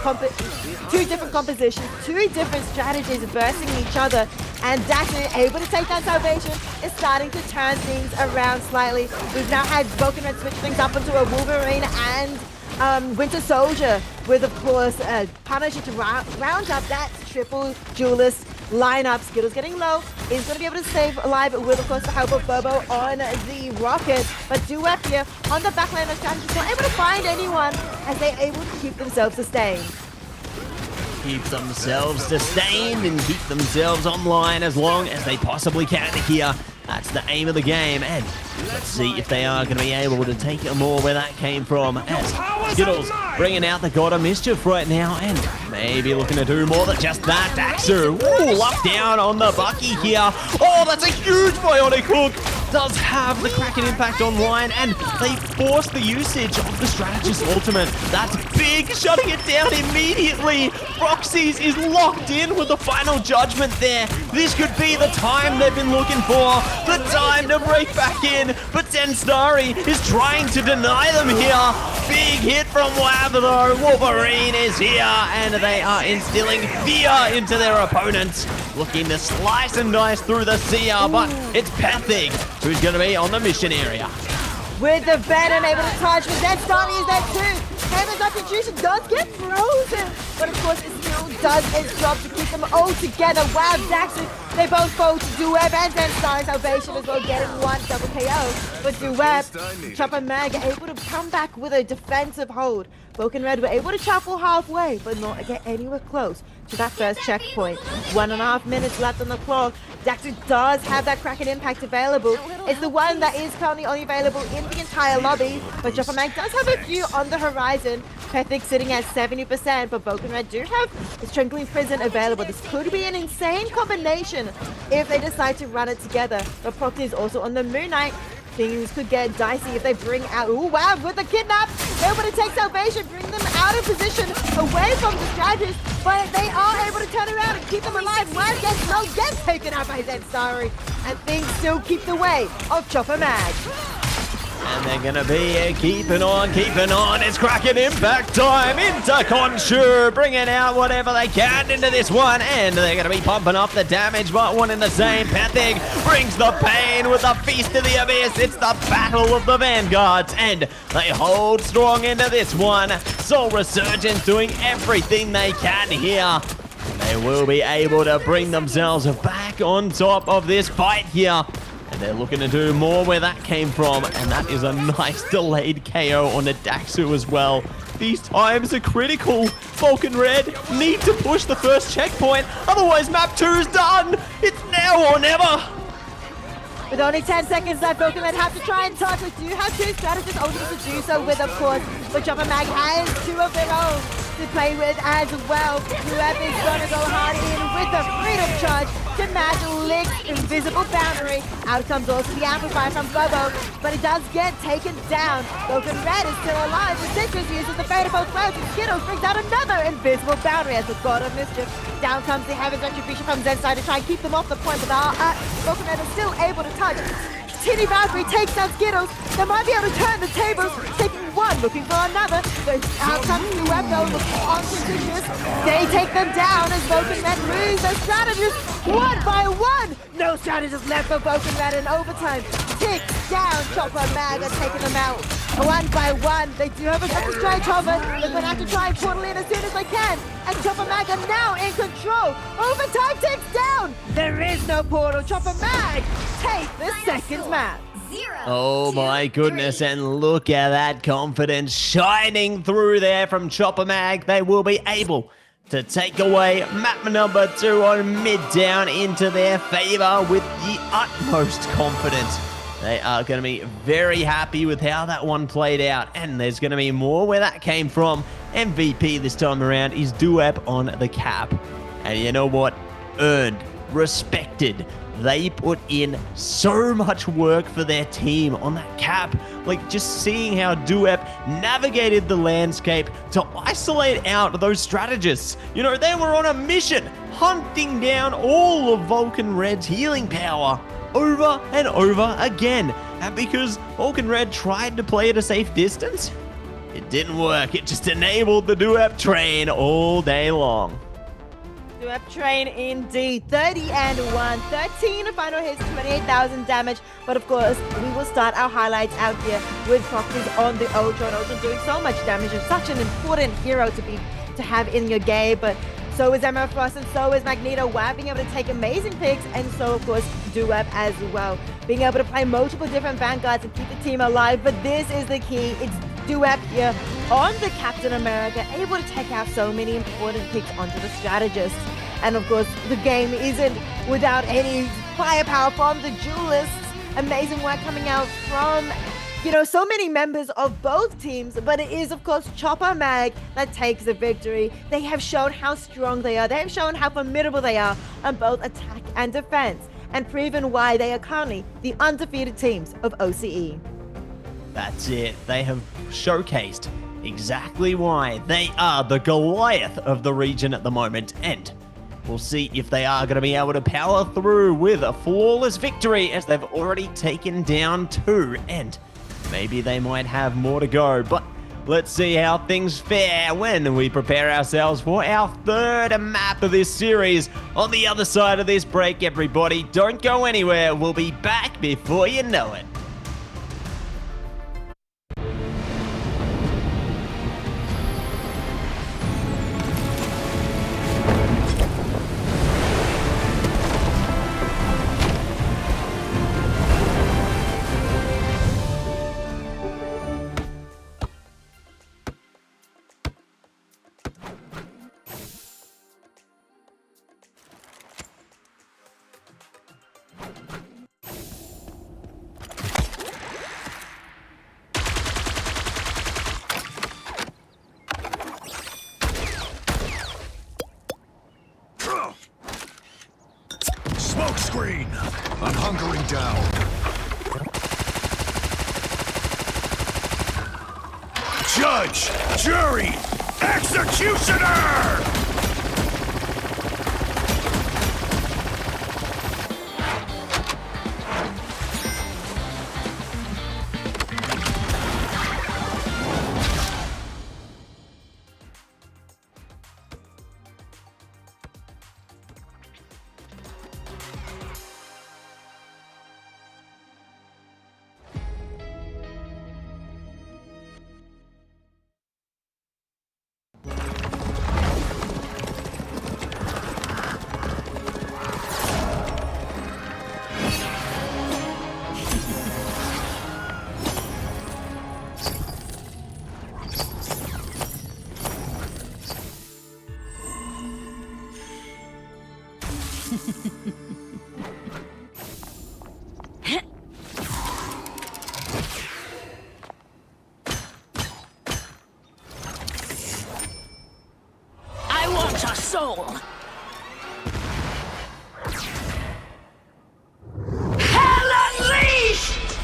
two different compositions, two different strategies bursting each other, and Daxter, able to take that salvation, is starting to turn things around slightly. We've now had Vulcan Red switch things up into a Wolverine and Winter Soldier, with, of course, Punisher to round up that triple duelist lineup. Skittles getting low, is going to be able to save alive with, of course, the help of Bobo on the rocket. But Duet here on the back line of strategies, not able to find anyone as they're able to keep themselves sustained. Keep themselves sustained and keep themselves online as long as they possibly can here. That's the aim of the game, and let's see if they are going to be able to take more where that came from. As Skittles bringing out the God of Mischief right now, and maybe looking to do more than just that. Daxu, locked down on the Bucky here. Oh, that's a huge bionic hook. Does have the Kraken impact online, and they force the usage of the Strategist Ultimate. That's big, shutting it down immediately. Proxies is locked in with the final judgment there. This could be the time they've been looking for, the time to break back in, but Sensari is trying to deny them here. Big hit from Wab though. Wolverine is here, and they are instilling fear into their opponents, looking to slice and dice through the Seer, but it's Pathig who's going to be on the mission area. With the Venom able to touch, but then Starly is there too. Hammer's execution does get frozen, but of course it still does its job to keep them all together. Wow, Daxter, they both fall to Duweb and then Starry Salvation as well, getting one double KO. But Duweb, ChopperMag able to come back with a defensive hold. Vulcan Red were able to travel halfway, but not get anywhere close to that first checkpoint. 1.5 minutes left on the clock. Daxter does have that Kraken impact available. It's the one that is currently only available in the entire lobby, but ChopperMag does have a few on the horizon. Pethic sitting at 70%, but Vulcan Red do have the Strangling Prison available. This could be an insane combination if they decide to run it together. But Proxy is also on the Moon Knight. Things could get dicey if they bring out... Ooh, wow, with the kidnap! able to take salvation, bring them out of position, away from the strategist, but they are able to turn around and keep them alive. One gets taken out by Zensari, and things still keep the way of ChopperMag. And they're going to be keeping on. It's Kraken impact time into Khonshu, bringing out whatever they can into this one. And they're going to be pumping up the damage, but one in the same. Pathig brings the pain with the Feast of the Abyss. It's the battle of the Vanguards, and they hold strong into this one. Soul Resurgence doing everything they can here. They will be able to bring themselves back on top of this fight here. And they're looking to do more where that came from. And that is a nice delayed KO on the Daxu as well. These times are critical. Vulcan Red need to push the first checkpoint. Otherwise, map 2 is done. It's now or never. With only 10 seconds left, Vulcan Red have to try and touch. We do have two strategists ultimately to do so with, of course. But ChopperMag has two of their own to play with as well. Whoever's gonna go hard in with the Freedom Charge to match Lick's invisible boundary. Out comes also the Amplify from Bobo, but it does get taken down. Vulcan Red is still alive. The Citrus uses the Fate of both Clouds, and Skittles brings out another invisible boundary as the God of Mischief. Down comes the Heaven's Retribution from Zen's side to try and keep them off the point, but Vulcan Red is still able to touch. Tinny Boundary takes down Skittles. They might be able to turn the tables, taking one, looking for another. So out comes the Webdo, looking on Citrus. They take them down as Vulcan Red lose their strategists one by one. No strategists left for Vulcan Red in overtime. Ticks down, ChopperMag are taking them out. One by one, they do have a second strike cover. They're going to have to try and portal in as soon as they can. And ChopperMag are now in control. Overtime ticks down. There is no portal. ChopperMag take the second map. Oh my goodness, and look at that confidence shining through there from ChopperMag. They will be able to take away map number 2 on mid-down into their favor with the utmost confidence. They are going to be very happy with how that one played out, and there's going to be more where that came from. MVP this time around is Duep on the cap. And you know what? Earned, respected. They put in so much work for their team on that cap. Like, just seeing how Duep navigated the landscape to isolate out those strategists. You know, they were on a mission, hunting down all of Vulcan Red's healing power over and over again. And because Vulcan Red tried to play at a safe distance, it didn't work. It just enabled the Duep train all day long. Duep train indeed. 30-1, 13 final hits, 28,000 damage. But of course, we will start our highlights out here with Proctors on the Ultra, and Ultra doing so much damage and such an important hero to have in your game. But so is Emerald Frost, and so is Magneto. Wow, being able to take amazing picks, and so of course Duep as well. Being able to play multiple different Vanguards and keep the team alive. But this is the key. It's Duep here on the Captain America, able to take out so many important picks onto the strategists. And of course, the game isn't without any firepower from the duelists. Amazing work coming out from, you know, so many members of both teams, but it is, of course, ChopperMag that takes the victory. They have shown how strong they are. They have shown how formidable they are on both attack and defense, and proven why they are currently the undefeated teams of OCE. That's it. They have showcased exactly why they are the Goliath of the region at the moment, and we'll see if they are going to be able to power through with a flawless victory, as they've already taken down 2, and maybe they might have more to go. But let's see how things fare when we prepare ourselves for our 3rd map of this series. On the other side of this break, everybody, don't go anywhere. We'll be back before you know it. Judge, jury, executioner! I want your soul! Hell unleashed!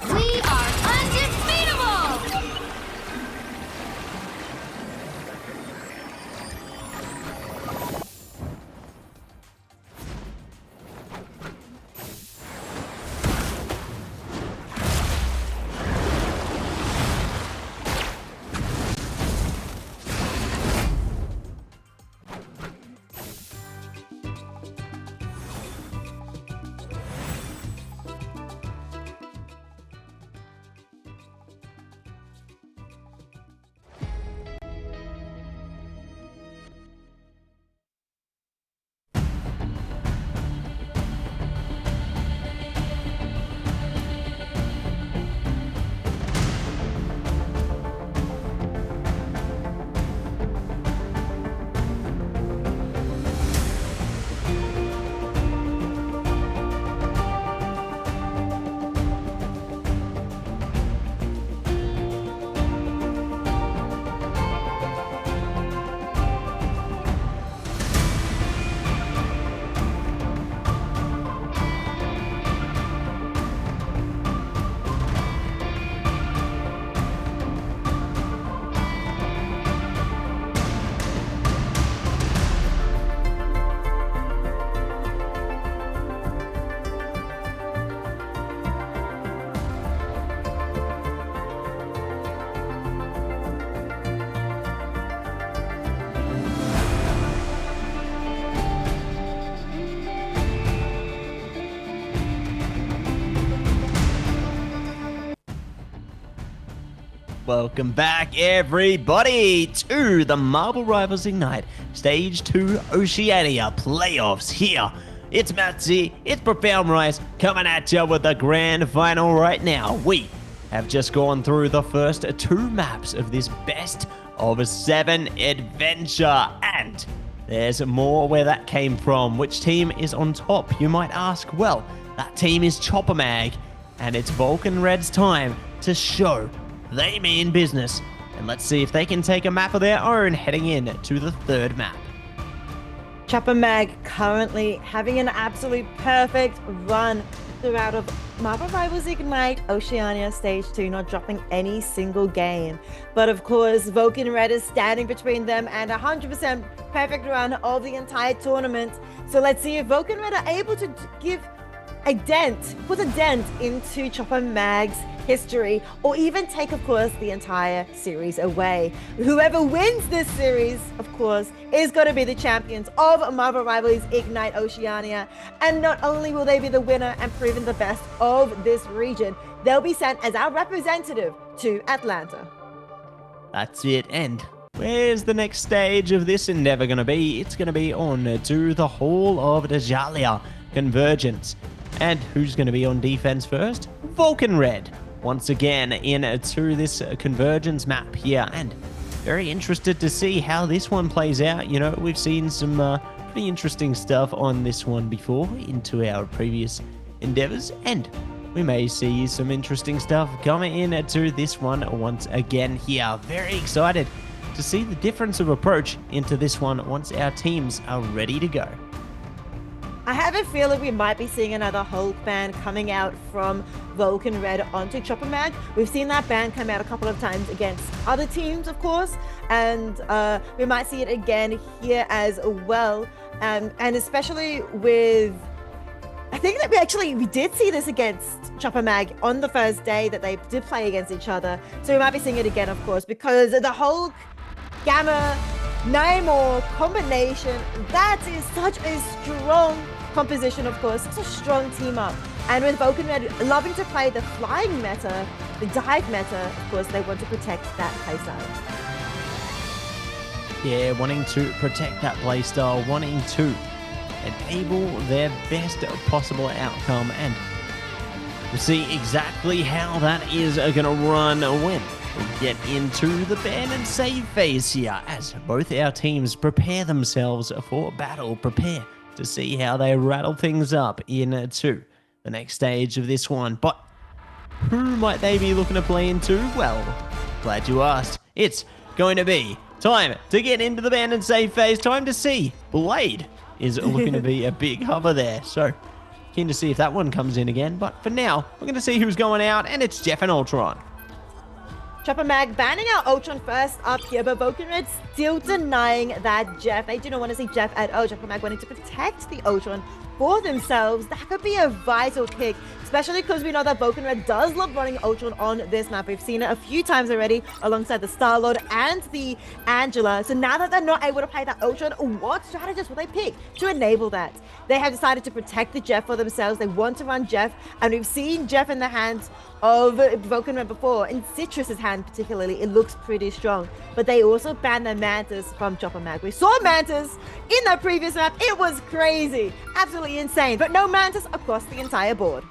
We are undefeatable! Welcome back, everybody, to the Marble Rivals Ignite Stage 2 Oceania playoffs here. It's Matzy, it's Profound Rice coming at you with the grand final right now. We have just gone through the first 2 maps of this best of 7 adventure, and there's more where that came from. Which team is on top, you might ask? Well, that team is ChopperMag, and it's Vulcan Red's time to show they mean business. And let's see if they can take a map of their own heading in to the 3rd map. ChopperMag currently having an absolute perfect run. throughout of Marvel Rivals Ignite Oceania Stage 2, not dropping any single game. But of course, Vulcan Red is standing between them and 100% perfect run of the entire tournament. So let's see if Vulcan Red are able to put a dent into ChopperMag's history, or even take, of course, the entire series away. Whoever wins this series, of course, is going to be the champions of Marvel Rivals Ignite Oceania. And not only will they be the winner and proven the best of this region, they'll be sent as our representative to Atlanta. That's it. And where's the next stage of this endeavor going to be? It's going to be on to the Hall of Dajalia Convergence. And who's going to be on defense first? Vulcan Red. Once again into this convergence map here, and very interested to see how this one plays out. You know, we've seen some pretty interesting stuff on this one before into our previous endeavors, and we may see some interesting stuff coming into this one once again here. Very excited to see the difference of approach into this one once our teams are ready to go. I have a feeling we might be seeing another Hulk ban coming out from Vulcan Red onto ChopperMag. We've seen that ban come out a couple of times against other teams, of course, and we might see it again here as well. And especially with, I think that we did see this against ChopperMag on the first day that they did play against each other. So we might be seeing it again, of course, because the Hulk, Gamma, Namor combination, that is such a strong composition, of course. It's a strong team up. And with Vulcan Red loving to play the flying meta, the dive meta, of course, they want to protect that playstyle. Yeah, wanting to protect that playstyle, wanting to enable their best possible outcome, and we'll see exactly how that is going to run when we get into the ban and save phase here, as both our teams prepare themselves for battle, prepare to see how they rattle things up into the next stage of this one. But who might they be looking to play into? Well, glad you asked. It's going to be time to get into the ban and save phase. Time to see. Blade is looking to be a big hover there. So keen to see if that one comes in again. But for now, we're going to see who's going out, and it's Jeff and Ultron. ChopperMag banning out Ultron first up here, but Vulcan Red still denying that Jeff. They do not want to see Jeff at all. ChopperMag wanting to protect the Ultron for themselves. That could be a vital pick, especially because we know that Vulcan Red does love running Ultron on this map. We've seen it a few times already alongside the Star-Lord and the Angela. So now that they're not able to play that Ultron, what strategist will they pick to enable that? They have decided to protect the Jeff for themselves. They want to run Jeff, and we've seen Jeff in the hands of Vulcan Red before. In Citrus's hand particularly, it looks pretty strong. But they also banned the Mantis from ChopperMag. We saw Mantis in that previous map. It was crazy. Absolutely insane. But no Mantis across the entire board.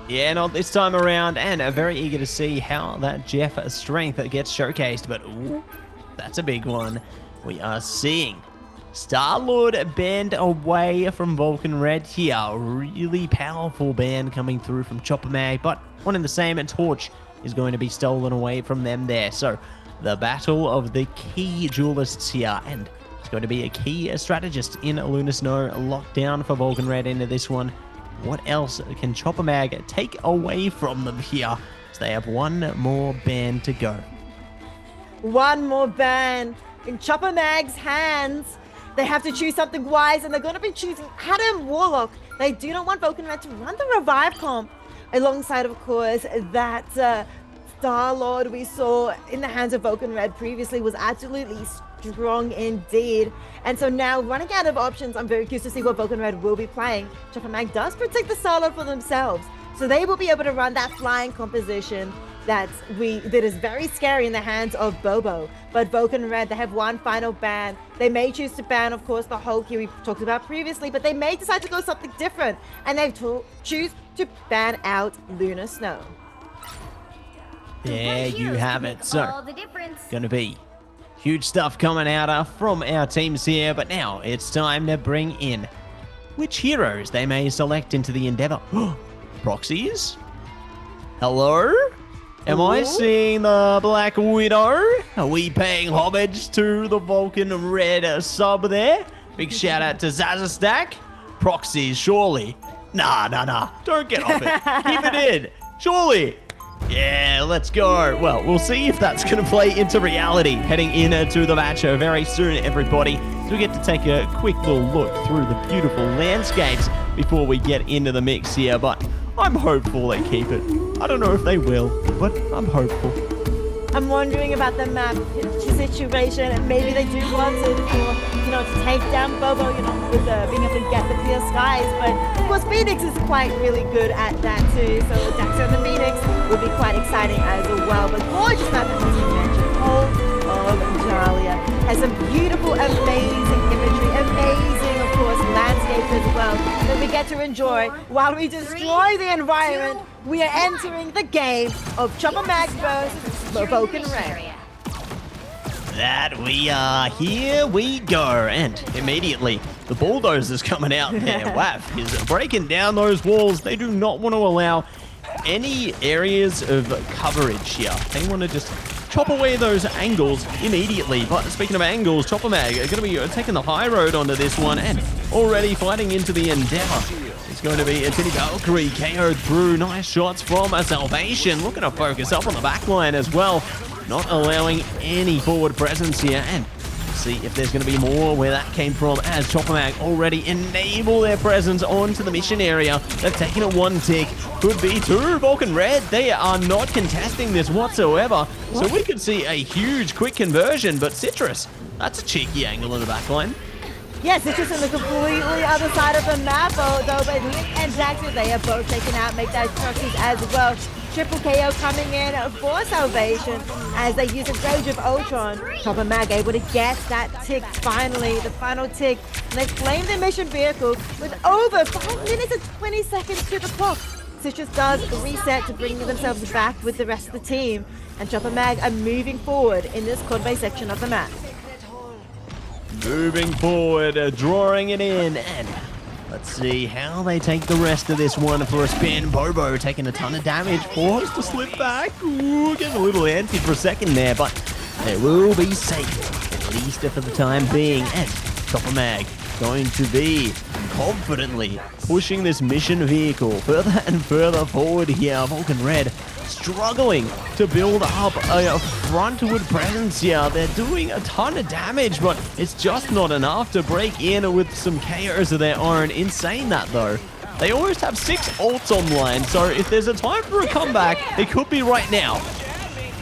Yeah, not this time around, and very eager to see how that Jeff strength gets showcased. But ooh, that's a big one. We are seeing Star-Lord banned away from Vulcan Red here. Really powerful ban coming through from ChopperMag, but one in the same, and Torch is going to be stolen away from them there. So the battle of the key duelists here, and it's going to be a key strategist in Luna Snow locked down for Vulcan Red into this one. What else can ChopperMag take away from them here? So they have one more ban to go. One more ban in ChopperMag's hands. They have to choose something wise, and they're going to be choosing Adam Warlock. They do not want Vulcan Red to run the revive comp alongside, of course, that Star-Lord we saw in the hands of Vulcan Red previously was absolutely strong indeed. And so now, running out of options, I'm very curious to see what Vulcan Red will be playing. ChopperMag does protect the Star-Lord for themselves, so they will be able to run that flying composition that is very scary in the hands of Bobo. But Vulcan Red, they have one final ban. They may choose to ban, of course, the Hulk here we talked about previously, but they may decide to go something different, and they choose to ban out Luna Snow. There you have it. So, going to be huge stuff coming out from our teams here, but now it's time to bring in which heroes they may select into the endeavor. Proxies? Hello? Am I seeing the Black Widow? Are we paying homage to the Vulcan Red sub there? Big shout out to Zazastack. Proxies, surely. Nah. Don't get off it. Keep it in. Surely. Yeah, let's go. Well, we'll see if that's going to play into reality heading into the match very soon, everybody. So we get to take a quick little look through the beautiful landscapes before we get into the mix here. But I'm hopeful they keep it. I don't know if they will, but I'm hopeful. I'm wondering about the map situation, and maybe they do want it to take down Bobo, with being able to get the clear skies. But of course, Phoenix is quite really good at that too. So Daxter and the Phoenix will be quite exciting as well. But gorgeous map, as you mentioned, Oceania has some beautiful, amazing imagery, amazing, of course, landscapes as well that we get to enjoy while we destroy the environment. We are entering the game of ChopperMag versus Vulcan Red. That we are. Here we go. And immediately, the bulldozer's coming out there. WAF is breaking down those walls. They do not want to allow any areas of coverage here. They want to just chop away those angles immediately. But speaking of angles, ChopperMag are going to be taking the high road onto this one and already fighting into the Endeavor. It's going to be a Titty Valkyrie KO'd through. Nice shots from a Salvation. Looking to focus up on the back line as well. Not allowing any forward presence here. And see if there's going to be more where that came from, as ChopperMag already enable their presence onto the mission area. They've taken it one tick. Could be two. Vulcan Red, they are not contesting this whatsoever. So we could see a huge quick conversion. But Citrus, that's a cheeky angle in the back line. Yes, it's just on the completely other side of the map, though, but Link and Daxter, they are both taken out, make that structures as well. Triple KO coming in for Salvation as they use a Rage of Ultron. ChopperMag able to get that tick finally, the final tick. And they flame their mission vehicle with over 5 minutes and 20 seconds to the clock. Citrus does reset to bring themselves back with the rest of the team. And ChopperMag are moving forward in this Quad Bay section of the map. Moving forward, drawing it in, and let's see how they take the rest of this one for a spin. Bobo taking a ton of damage, forced to slip back. Ooh, getting a little antsy for a second there, but they will be safe, at least for the time being. And ChopperMag going to be confidently pushing this mission vehicle further and further forward here. Vulcan Red struggling to build up a frontward presence here. They're doing a ton of damage, but it's just not enough to break in with some KOs of their own. Insane that though. They almost have 6 ults online, so if there's a time for a comeback, it could be right now.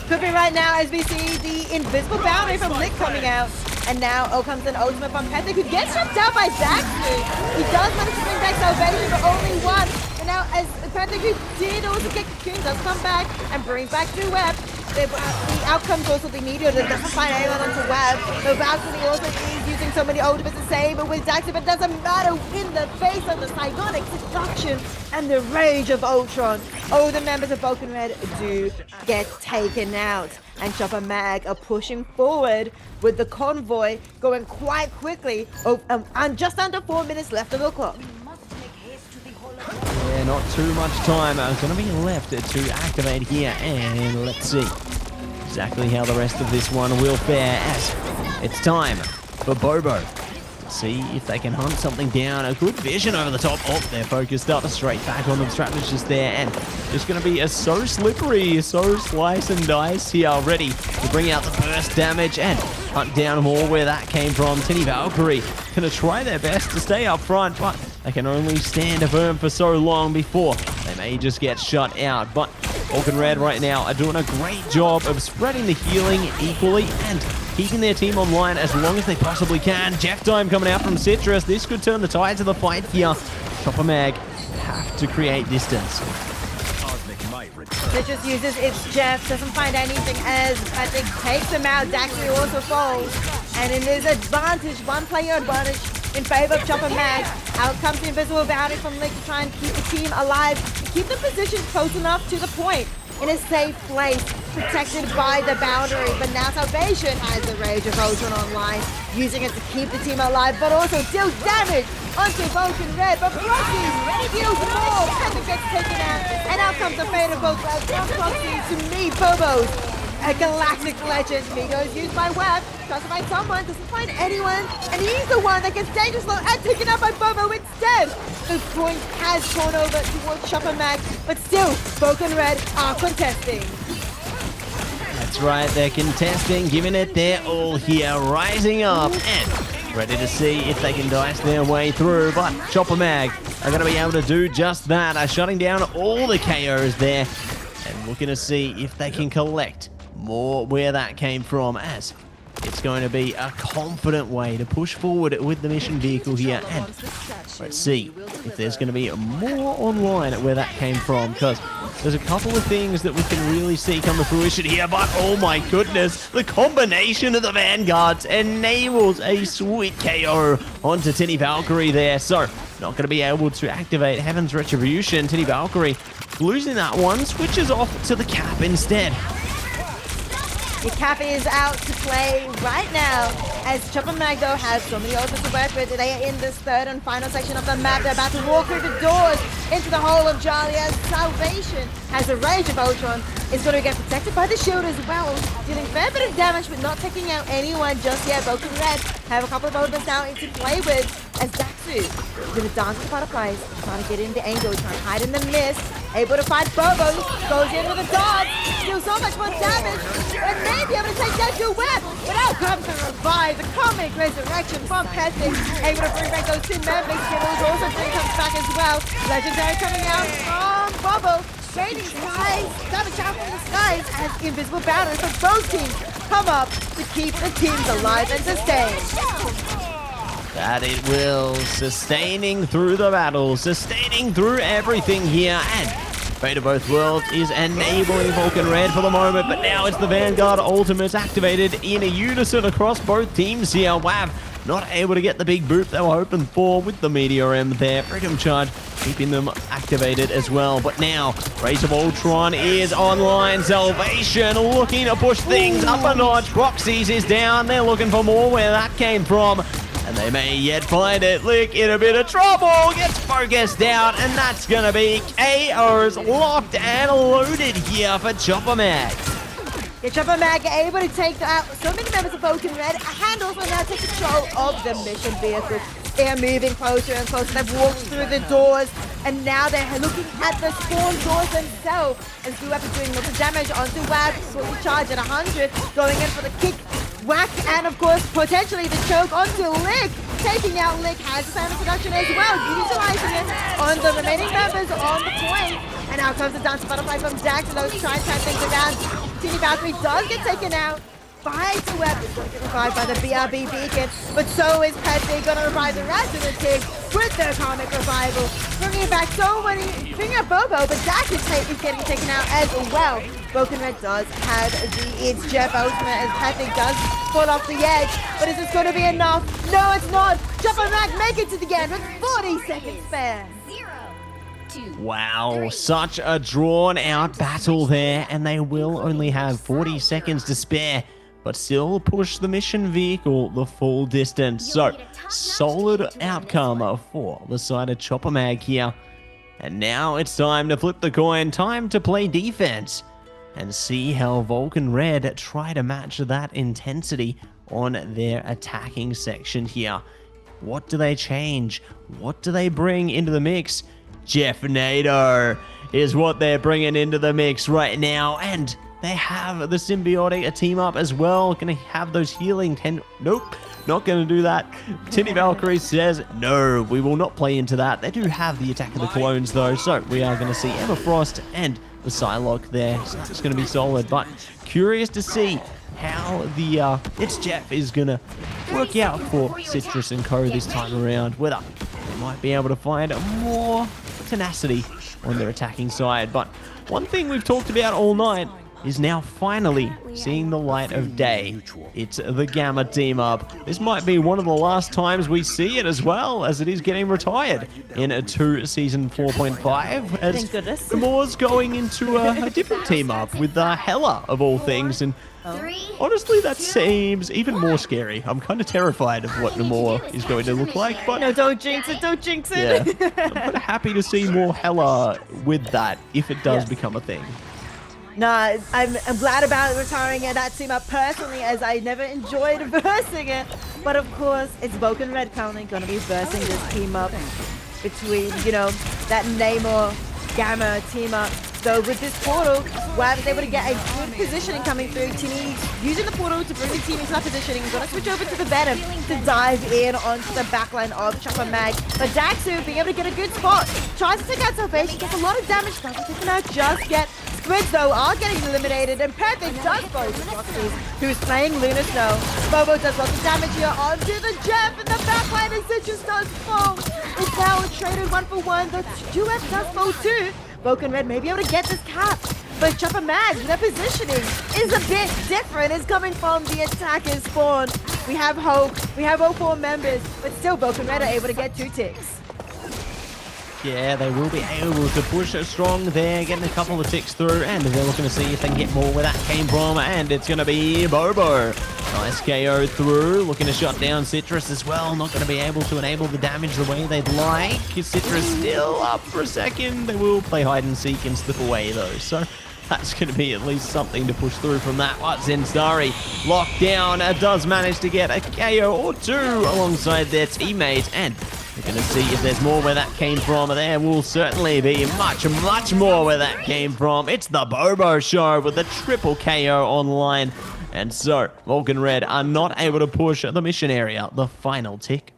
Could be right now as we see the invisible boundary from Lick coming out. And now comes an ultimate from Patrick, who gets shut down by Daxter. He does manage to bring back Salvation, but only one. And now as Patrick, who did also get Cocoon, does come back and bring back two Web. The outcomes also the meteor that doesn't find anyone onto Web. The Valkyrie also is using so many ultimates to save with Daxter, but doesn't matter in the face of the Psionic Seduction and the Rage of Ultron. Oh, the members of Vulcan Red do get taken out. And ChopperMag are pushing forward with the convoy going quite quickly. And just under 4 minutes left on the clock. Yeah, not too much time. It's going to be left to activate here. And let's see exactly how the rest of this one will fare as it's time for Bobo. See if they can hunt something down. A good vision over the top. Oh, they're focused up straight back on them. Strategist there, and just going to be so slippery, so slice and dice here, ready to bring out the burst damage and hunt down more where that came from. Titty Valkyrie going to try their best to stay up front, but they can only stand firm for so long before they may just get shut out. But Vulcan Red right now are doing a great job of spreading the healing equally and keeping their team online as long as they possibly can. Jeff Time coming out from Citrus. This could turn the tides of the fight here. ChopperMag have to create distance. Citrus uses its Jeff, doesn't find anything as Patrick takes him out. Daxter also falls. And in this advantage, one player advantage in favor of ChopperMag. Out comes the invisible boundary from Lick to try and keep the team alive. Keep the position close enough to the point. In a safe place, protected by the boundary. But now Salvation has the Rage of Ultron online, using it to keep the team alive, but also deal damage onto Vulcan Red. But Proxy deals more. Patrick gets taken out, and out comes the fate of both from Proxy to meet Bobo's A galactic legend. Migo is used by Web. Tries to find someone, doesn't find anyone, and he's the one that gets dangerous low and taken out by Bobo instead. The point has gone over towards ChopperMag, but still, Vulcan Red are contesting. That's right, they're contesting, giving it their all here, rising up and ready to see if they can dice their way through. But ChopperMag are going to be able to do just that, shutting down all the KOs there and looking to see if they can collect more where that came from, as it's going to be a confident way to push forward with the mission vehicle here. And let's see if there's going to be more online where that came from, because there's a couple of things that we can really see come to fruition here. But oh my goodness, the combination of the Vanguards enables a sweet KO onto Tinny Valkyrie there. So not going to be able to activate Heaven's Retribution. Tinny Valkyrie losing that one, switches off to the Cap instead. The Cap is out to play right now, as ChopperMag though has so many ultimates to work with. They are in this third and final section of the map. They're about to walk through the doors into the hole of Jolly, as Salvation has a Rage of Ultron. Is going to get protected by the shield as well, dealing a fair bit of damage but not taking out anyone just yet. Vulcan Red have a couple of ultimates now to play with, as Daxu is going to dance with the butterflies, trying to get in the angle, trying to hide in the mist, able to fight Bobo, goes in with a dodge, deals so much more damage, and may be able to take down your web, but out comes the revive, the comic resurrection from Pestic, able to bring back those two members. Skittles also comes back as well. Legendary coming out from Bobo, raining skies, damage out from the skies, as invisible banners of both teams come up to keep the teams alive and sustained. That it will, sustaining through the battle, sustaining through everything here, and Fate of Both Worlds is enabling Vulcan Red for the moment, but now it's the Vanguard ultimates activated in a unison across both teams here. WAV not able to get the big boop they were hoping for with the Meteor M there. Freedom Charge keeping them activated as well, but now Race of Ultron is online. Salvation looking to push things up a notch. Proxies is down, they're looking for more where that came from, and they may yet find it. Lick in a bit of trouble, gets focused out, and that's gonna be KOs locked and loaded here for ChopperMag. Yeah, ChopperMag able to take out so many members of Vulcan Red, and also now take control of the mission vehicle. They are moving closer and closer. They've walked through the doors, and now they're looking at the spawn doors themselves. As Blue Weapon doing lots of damage onto Wab, fully charged at 100, going in for the kick, whack, and of course, potentially the choke onto Lick. Taking out Lick, has the same production as well, utilizing it on the remaining members on the point. And now comes the Dance Butterfly from Dax, and those try and turn things around. Tinny Valkyrie does get taken out by the web. Is going to get revived by the BRB beacon, but so is Petty going to revive the rest of the team with their comic revival. Bringing back so many, bringing up Bobo, but Dax is getting taken out as well. Vulcan Red does have the It's Jeff ultimate, as Petty does fall off the edge, but is this going to be enough? No, it's not. ChopperMag make it to the end with 40 seconds spare. Wow, such a drawn-out battle there, and they will only have 40 seconds to spare, but still push the mission vehicle the full distance. So, solid outcome for the side of ChopperMag here. And now it's time to flip the coin, time to play defense, and see how Vulcan Red try to match that intensity on their attacking section here. What do they change? What do they bring into the mix? Jeff Nader is what they're bringing into the mix right now, and they have the symbiotic team up as well. Gonna have those healing nope, not gonna do that. Tinny Valkyrie says no, we will not play into that. They do have the Attack of the Clones though, so we are gonna see Emma Frost and the Psylocke there, so it's gonna be solid. But curious to see how the It's Jeff is gonna work out for Citrus and Co this time around, whether they might be able to find more tenacity on their attacking side. But one thing we've talked about all night is now finally seeing the light of day. It's the Gamma team up. This might be one of the last times we see it as well, as it is getting retired in a season 4.5. As Thank goodness. Gamore's going into a different team up with Hela of all things, and honestly, that seems even more scary. I'm kind of terrified of what Namor is going to look like, but No, don't jinx it, don't jinx it. yeah, I'm kind of happy to see more Hela with that, if it does Yes. become a thing. Nah, I'm glad about retiring that team up personally, as I never enjoyed versing it. But of course, it's Vulcan Red currently going to be versing this team up between, you know, that Namor Gamma team up. So with this portal, Wab is able to get a good positioning coming through. Tini using the portal to bring the team into that positioning. He's going to switch over to the Venom to dive in onto the backline of ChopperMag. But Daxu being able to get a good spot. Tries to take out Salvation, gets a lot of damage. Doesn't take him out just yet. Squids, though, are getting eliminated, and Perfect does go to Foxy, who's playing Lunar Snow. Bobo does lots of damage here onto the Jeff, and the backline as it just does fall. It's now a traded 1-for-1. The 2F does fall too. Vulcan Red may be able to get this cap, but ChopperMag, their positioning is a bit different. It's coming from the attacker's spawn. We have Hope, we have 04 members, but still Vulcan Red are able to get 2 ticks. Yeah, they will be able to push it strong there, getting a couple of ticks through, and they're looking to see if they can get more where that came from, and it's going to be Bobo. Nice KO through, looking to shut down Citrus as well, not going to be able to enable the damage the way they'd like. Citrus still up for a second. They will play hide and seek and slip away though, so that's going to be at least something to push through from that. But Zensari locked down, does manage to get a KO or 2 alongside their teammates, and we're going to see if there's more where that came from. There will certainly be much more where that came from. It's the Bobo Show with a triple KO online. And so, Vulcan Red are not able to push the mission area. The final tick.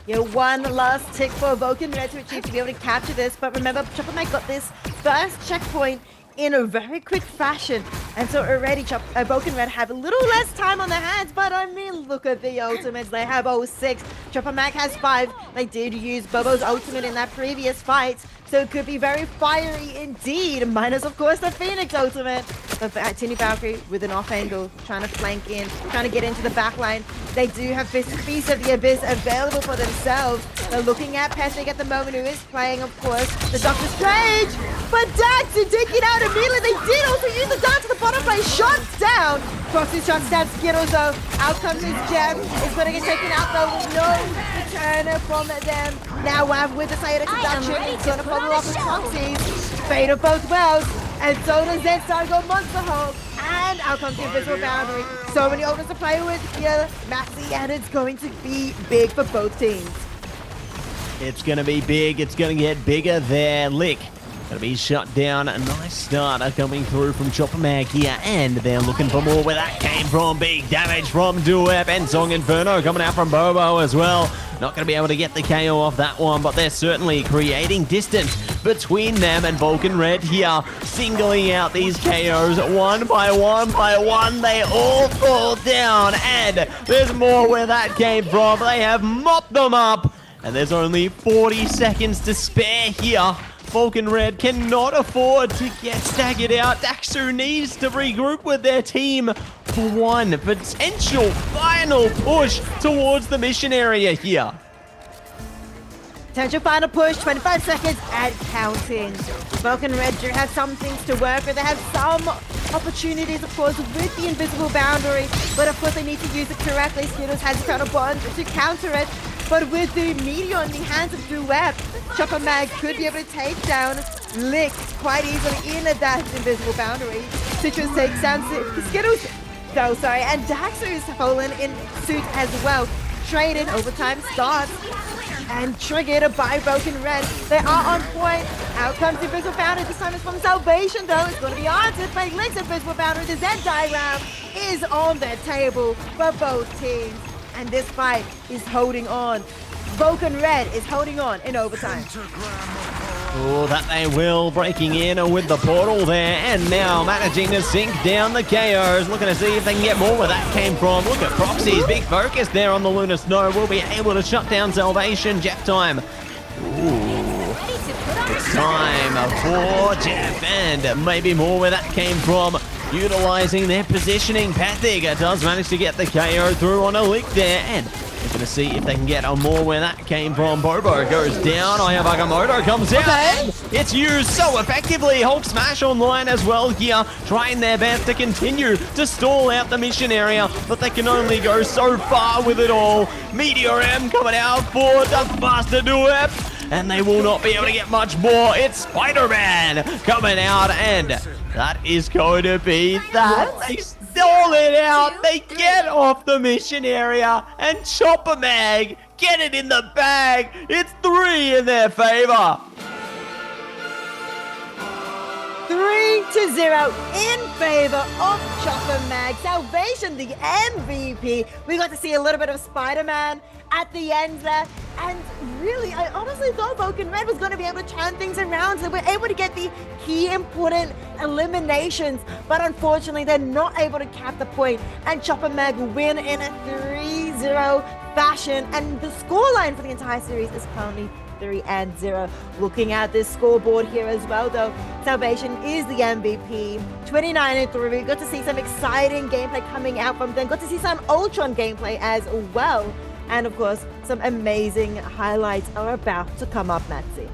Yeah, one last tick for Vulcan Red to achieve to be able to capture this. But remember, ChopperMag got this first checkpoint in a very quick fashion. And so already Vulcan Red have a little less time on their hands, but I mean, look at the ultimates. They have 06. ChopperMag has 5. They did use Bobo's ultimate in that previous fight, so it could be very fiery indeed. Minus, of course, the Phoenix ultimate. But Tini Valkyrie with an off angle, trying to flank in, trying to get into the back line. They do have Feast of the Abyss available for themselves. They're looking at Pestic at the moment, who is playing, of course, the Doctor Strange. But Dax to dig it out immediately. They did also use the dart to the bottom play. Shot down. Proxy shot stabs Skittles, though. Out comes his gem. It's going to get taken out, though, with no return from them. Now Wav with the Sayada seduction. It's going to follow up with Proxies. Fate of both worlds. And so does Zenstar go Monster Hulk. And out comes the Invisible Boundary. So many owners to play with here, Maxi, and it's going to be big for both teams. It's going to be big. It's going to get bigger there. Lick going to be shut down. A nice starter coming through from ChopperMag here, and they're looking for more where that came from. Big damage from Duep, and Song Inferno coming out from Bobo as well. Not going to be able to get the KO off that one, but they're certainly creating distance between them and Vulcan Red here, singling out these KOs one by one. They all fall down, and there's more where that came from. They have mopped them up, and there's only 40 seconds to spare here. Vulcan Red cannot afford to get staggered out. Daxu needs to regroup with their team for one potential final push towards the mission area here. Potential final push, 25 seconds and counting. Vulcan Red do have some things to work with. They have some opportunities, of course, with the invisible boundary, but of course they need to use it correctly. Skittles has Counterbond to counter it, but with the meteor in the hands of Duep, ChopperMag could be able to take down Lick quite easily in that invisible boundary. Citrus takes down Skittles, and Daxu is fallen in suit as well. Trade-in overtime starts and triggered by Vulcan Red. They are on point. Out comes the invisible boundary. This time it's from Salvation, though. It's going to be answered by Lick's invisible boundary. The Zendai round is on the table for both teams, and this fight is holding on. Vulcan Red is holding on in overtime. Oh, that they will, breaking in with the portal there, and now managing to sink down the KOs, looking to see if they can get more where that came from. Look at Proxy's big focus there on the Lunar Snow. Will be able to shut down Salvation. Jeff time. Ooh. It's time for Jeff, and maybe more where that came from. Utilizing their positioning. Pathig does manage to get the KO through on a Lick there, and we're going to see if they can get on more where that came from. Bobo goes down. Ayabagamoto comes out. It's used so effectively. Hulk Smash online as well here, trying their best to continue to stall out the mission area, but they can only go so far with it all. Meteor M coming out for Duskmaster Duep. and they will not be able to get much more. It's Spider-Man coming out, and that is going to be that. They stall it out. They get off the mission area, and ChopperMag get it in the bag. It's 3 in their favor. 3-0 in favor of ChopperMag. Salvation, the MVP. We got to see a little bit of Spider-Man at the end there. And really, I honestly thought Vulcan Red was going to be able to turn things around. So we're able to get the key important eliminations. But unfortunately, they're not able to cap the point. And ChopperMag win in a 3-0 fashion. And the scoreline for the entire series is currently 3-0. Looking at this scoreboard here as well, though, Salvation is the MVP. 29-3. We got to see some exciting gameplay coming out from them. Got to see some Ultron gameplay as well. And of course, some amazing highlights are about to come up, Matsy.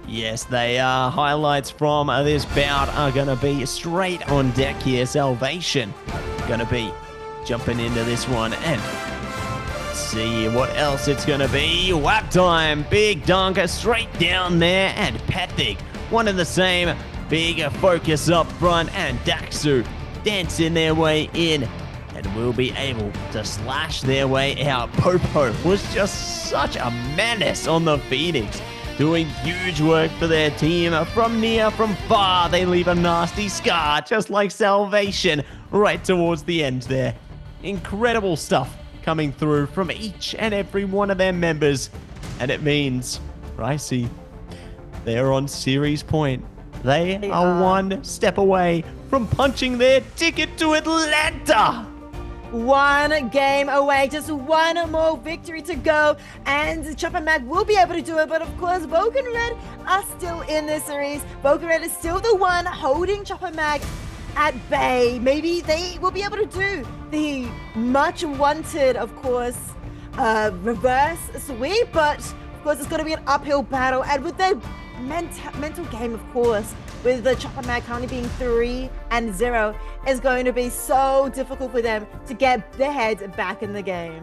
Yes, they are. Highlights from this bout are going to be straight on deck here. Salvation going to be jumping into this one, and see what else it's going to be. Whap time, big dunker straight down there, and Pathig, one and the same. Big focus up front, and Daxu dancing their way in, and will be able to slash their way out. Popo was just such a menace on the Phoenix, doing huge work for their team. From near, from far, they leave a nasty scar, just like Salvation, right towards the end there. Incredible stuff coming through from each and every one of their members. And it means, Ricey, they're on series point. They are one step away from punching their ticket to Atlanta. One game away, just one more victory to go, and ChopperMag will be able to do it. But of course, Vulcan Red are still in this series. Vulcan Red is still the one holding ChopperMag at bay. Maybe they will be able to do the much wanted, of course, reverse sweep, but of course it's going to be an uphill battle. And with their mental game, of course, with the ChopperMag currently being 3-0, is going to be so difficult for them to get their heads back in the game.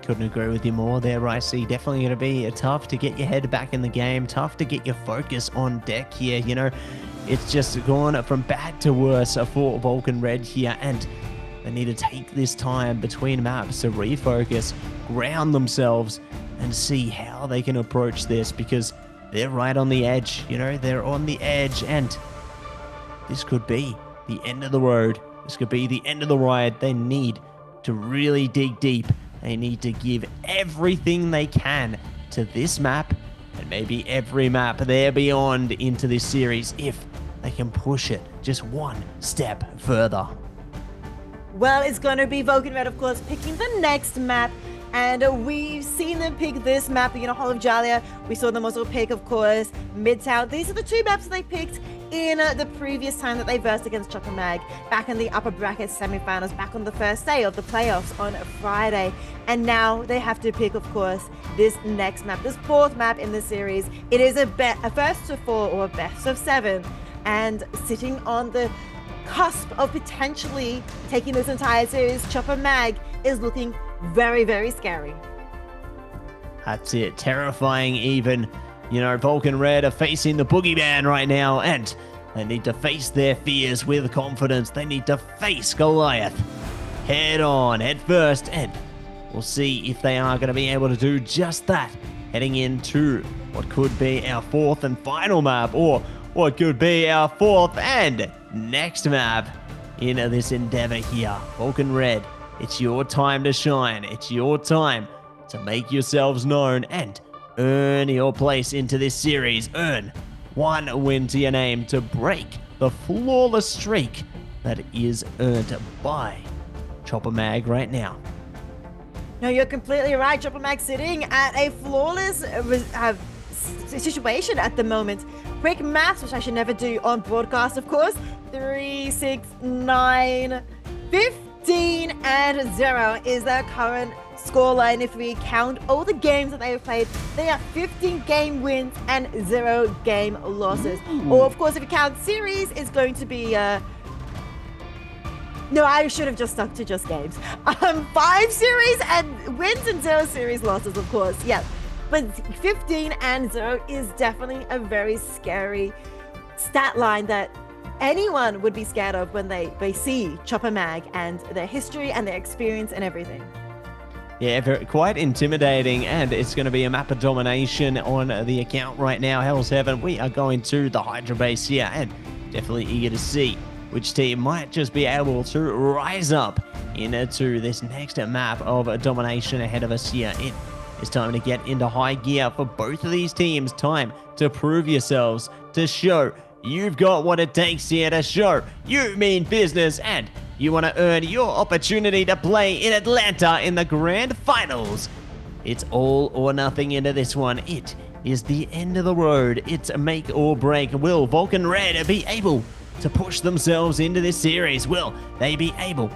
Couldn't agree with you more there, Ricey. Definitely going to be tough to get your head back in the game, tough to get your focus on deck here. You know, it's just gone from bad to worse for Vulcan Red here, and they need to take this time between maps to refocus, ground themselves, and see how they can approach this, because they're right on the edge. You know, they're on the edge, and this could be the end of the road. This could be the end of the ride. They need to really dig deep. They need to give everything they can to this map, and maybe every map there beyond into this series, if they can push it just one step further. Well, it's going to be Vulcan Red, of course, picking the next map. And we've seen them pick this map, you know, Hall of Jalia. We saw them also pick, of course, Midtown. These are the two maps that they picked in the previous time that they versed against ChopperMag, back in the upper bracket semifinals, back on the first day of the playoffs on Friday. And now they have to pick, of course, this next map, this fourth map in the series. It is a first of 4 or a best of 7. And sitting on the cusp of potentially taking this entire series, ChopperMag is looking very, very scary. That's it. Terrifying even. You know, Vulcan Red are facing the boogeyman right now, and they need to face their fears with confidence. They need to face Goliath head on, head first, and we'll see if they are going to be able to do just that, heading into what could be our fourth and final map, or what could be our fourth and next map in this endeavor here. Vulcan Red, it's your time to shine. It's your time to make yourselves known and earn your place into this series. Earn one win to your name to break the flawless streak that is earned by ChopperMag right now. No, you're completely right. ChopperMag sitting at a flawless situation at the moment. Quick maths, which I should never do on broadcast, of course. 3, 6, 9, 15-0 is their current scoreline. If we count all the games that they have played, they have 15 game wins and 0 game losses. Or, of course, if you count series, it's going to be no, I should have just stuck to just games. 5 series and wins and 0 series losses, of course. Yeah. But 15-0 is definitely a very scary stat line that anyone would be scared of when they see ChopperMag and their history and their experience and everything. Yeah, quite intimidating, and it's going to be a map of domination on the account right now. Hell's Heaven, we are going to the Hydra base here, and definitely eager to see which team might just be able to rise up into this next map of domination ahead of us here. It's time to get into high gear for both of these teams. Time to prove yourselves, to show you've got what it takes here, to show you mean business, and you want to earn your opportunity to play in Atlanta in the grand finals. It's all or nothing into this one. It is the end of the road. It's a make or break. Will Vulcan Red be able to push themselves into this series? Will they be able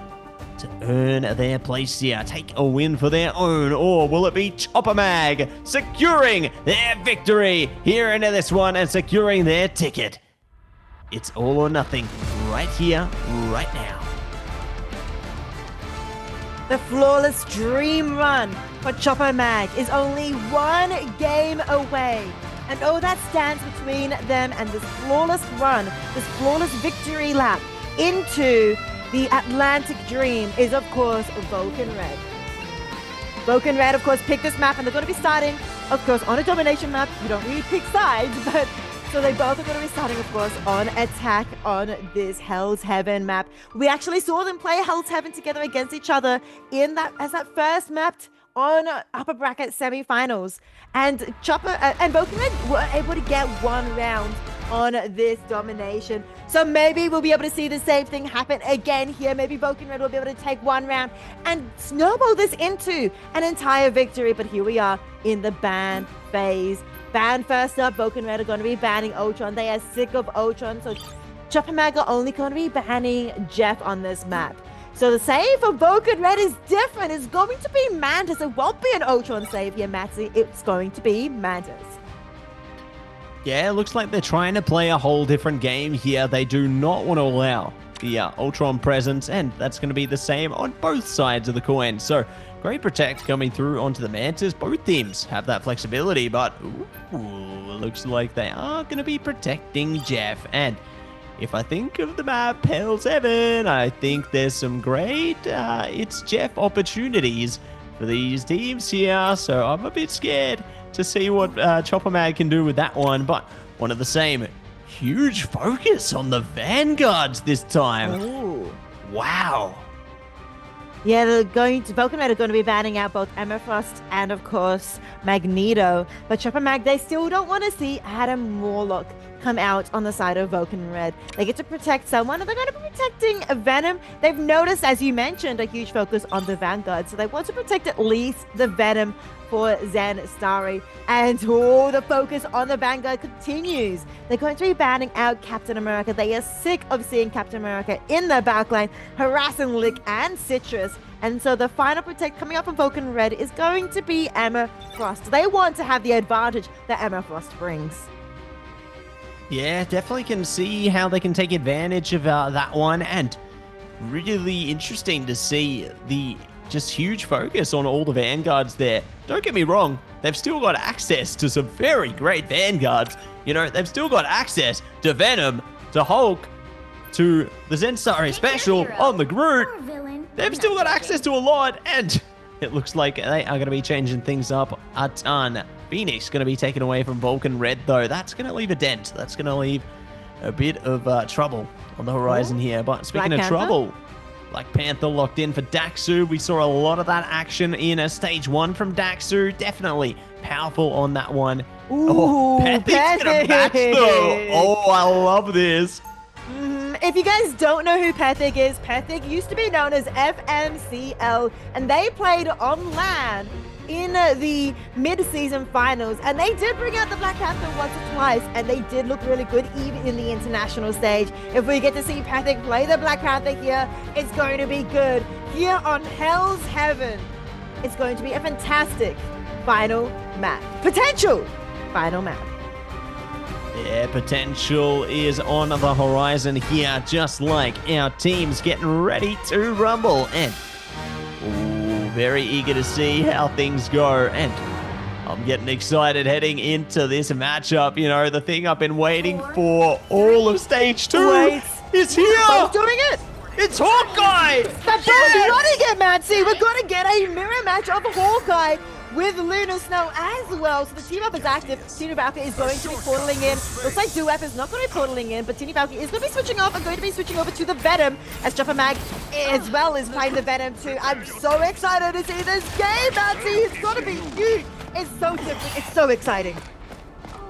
to earn their place here, take a win for their own, or will it be ChopperMag securing their victory here into this one and securing their ticket? It's all or nothing right here, right now. The flawless dream run for ChopperMag is only one game away. And oh, that stands between them and this flawless run, this flawless victory lap into the Atlantic Dream is, of course, Vulcan Red. Vulcan Red, of course, picked this map, and they're going to be starting, of course, on a domination map. You don't really pick sides, but so they both are going to be starting, of course, on attack on this Hell's Heaven map. We actually saw them play Hell's Heaven together against each other in that first map on upper bracket semifinals, and Chopper and Vulcan Red were able to get one round on this domination. So maybe we'll be able to see the same thing happen again here. Maybe Vulcan Red will be able to take one round and snowball this into an entire victory. But here we are in the ban phase. Ban first up, Vulcan Red are going to be banning Ultron. They are sick of Ultron, so ChopperMag are only going to be banning Jeff on this map. So the save for Vulcan Red is different. It's going to be Mantis. It won't be an Ultron save here, Matsy. It's going to be Mantis. Yeah, it looks like they're trying to play a whole different game here. They do not want to allow the Ultron presence, and that's going to be the same on both sides of the coin. So, great protect coming through onto the Mantis. Both teams have that flexibility, but looks like they are going to be protecting Jeff. And if I think of the map Hell's Heaven, I think there's some great it's Jeff opportunities for these teams here. So I'm a bit scared to see what ChopperMag can do with that one. But one of the same, huge focus on the Vanguards this time. Ooh. Wow. Yeah, Vulcan Red are going to be banning out both Emma Frost and, of course, Magneto. But ChopperMag, they still don't want to see Adam Warlock come out on the side of Vulcan Red. They get to protect someone, and they're going to be protecting Venom. They've noticed, as you mentioned, a huge focus on the Vanguard, so they want to protect at least the Venom for Zen Starry. And the focus on the Vanguard continues. They're going to be banning out Captain America. They are sick of seeing Captain America in the backline, harassing Lick and Citrus. And so the final protect coming up from Vulcan Red is going to be Emma Frost. They want to have the advantage that Emma Frost brings. Yeah, definitely can see how they can take advantage of that one, and really interesting to see the just huge focus on all the Vanguards there. Don't get me wrong, they've still got access to some very great Vanguards. You know, they've still got access to Venom, to Hulk, to the Zensari special on the Groot. They've still got access to a lot, and it looks like they are going to be changing things up a ton. Phoenix going to be taken away from Vulcan Red, though. That's going to leave a dent. That's going to leave a bit of trouble on the horizon here. But speaking of trouble, Black Panther locked in for Daxu. We saw a lot of that action in stage 1 from Daxu. Definitely powerful on that one. Ooh, Pathic's going to match, though. Oh, I love this. If you guys don't know who Pathic is, Pathic used to be known as FMCL, and they played on LAN in the mid-season finals, and they did bring out the Black Panther once or twice, and they did look really good even in the international stage. If we get to see Pathic play the Black Panther here, it's going to be good. Here on Hell's Heaven, it's going to be a fantastic final map. Potential final map. Yeah, potential is on the horizon here, just like our team's getting ready to rumble. And very eager to see how things go. And I'm getting excited heading into this matchup. You know, the thing I've been waiting for all of stage 2 Wait. is here. Who's doing it? It's Hawkeye. That's we're gonna get Matsy. We're gonna get a mirror match of Hawkeye with Lunar Snow as well. So the team up is active. Teeny Valkyrie is going to be portaling in. Looks like Duep is not going to be portaling in, but Teeny Valkyrie is going to be switching off and going to be switching over to the Venom as ChopperMag as well is playing the Venom too. I'm so excited to see this game, Matsy. It's gonna be huge. It's so different. It's so exciting.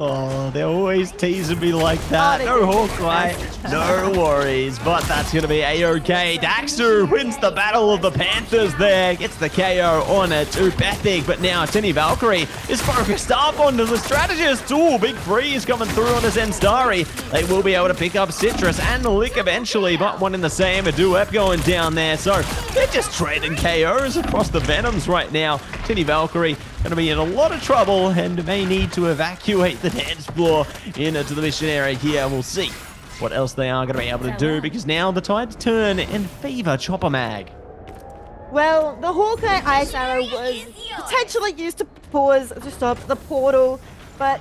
Oh, they're always teasing me like that. Oh, No Hawkeye, no worries. But that's going to be A-OK. Daxter wins the Battle of the Panthers there. Gets the KO on it to Bethig. But now Tinny Valkyrie is focused up onto the strategist. Ooh, big freeze coming through on the Zendstari. They will be able to pick up Citrus and Lick eventually. But one in the same. A Duep going down there. So they're just trading KOs across the Venoms right now. Tinny Valkyrie going to be in a lot of trouble and may need to evacuate the dance floor into the mission area here. We'll see what else they are going to be able to do because now the tides turn in favor ChopperMag. Well, the Hawkeye Ice Arrow was potentially used to stop the portal, but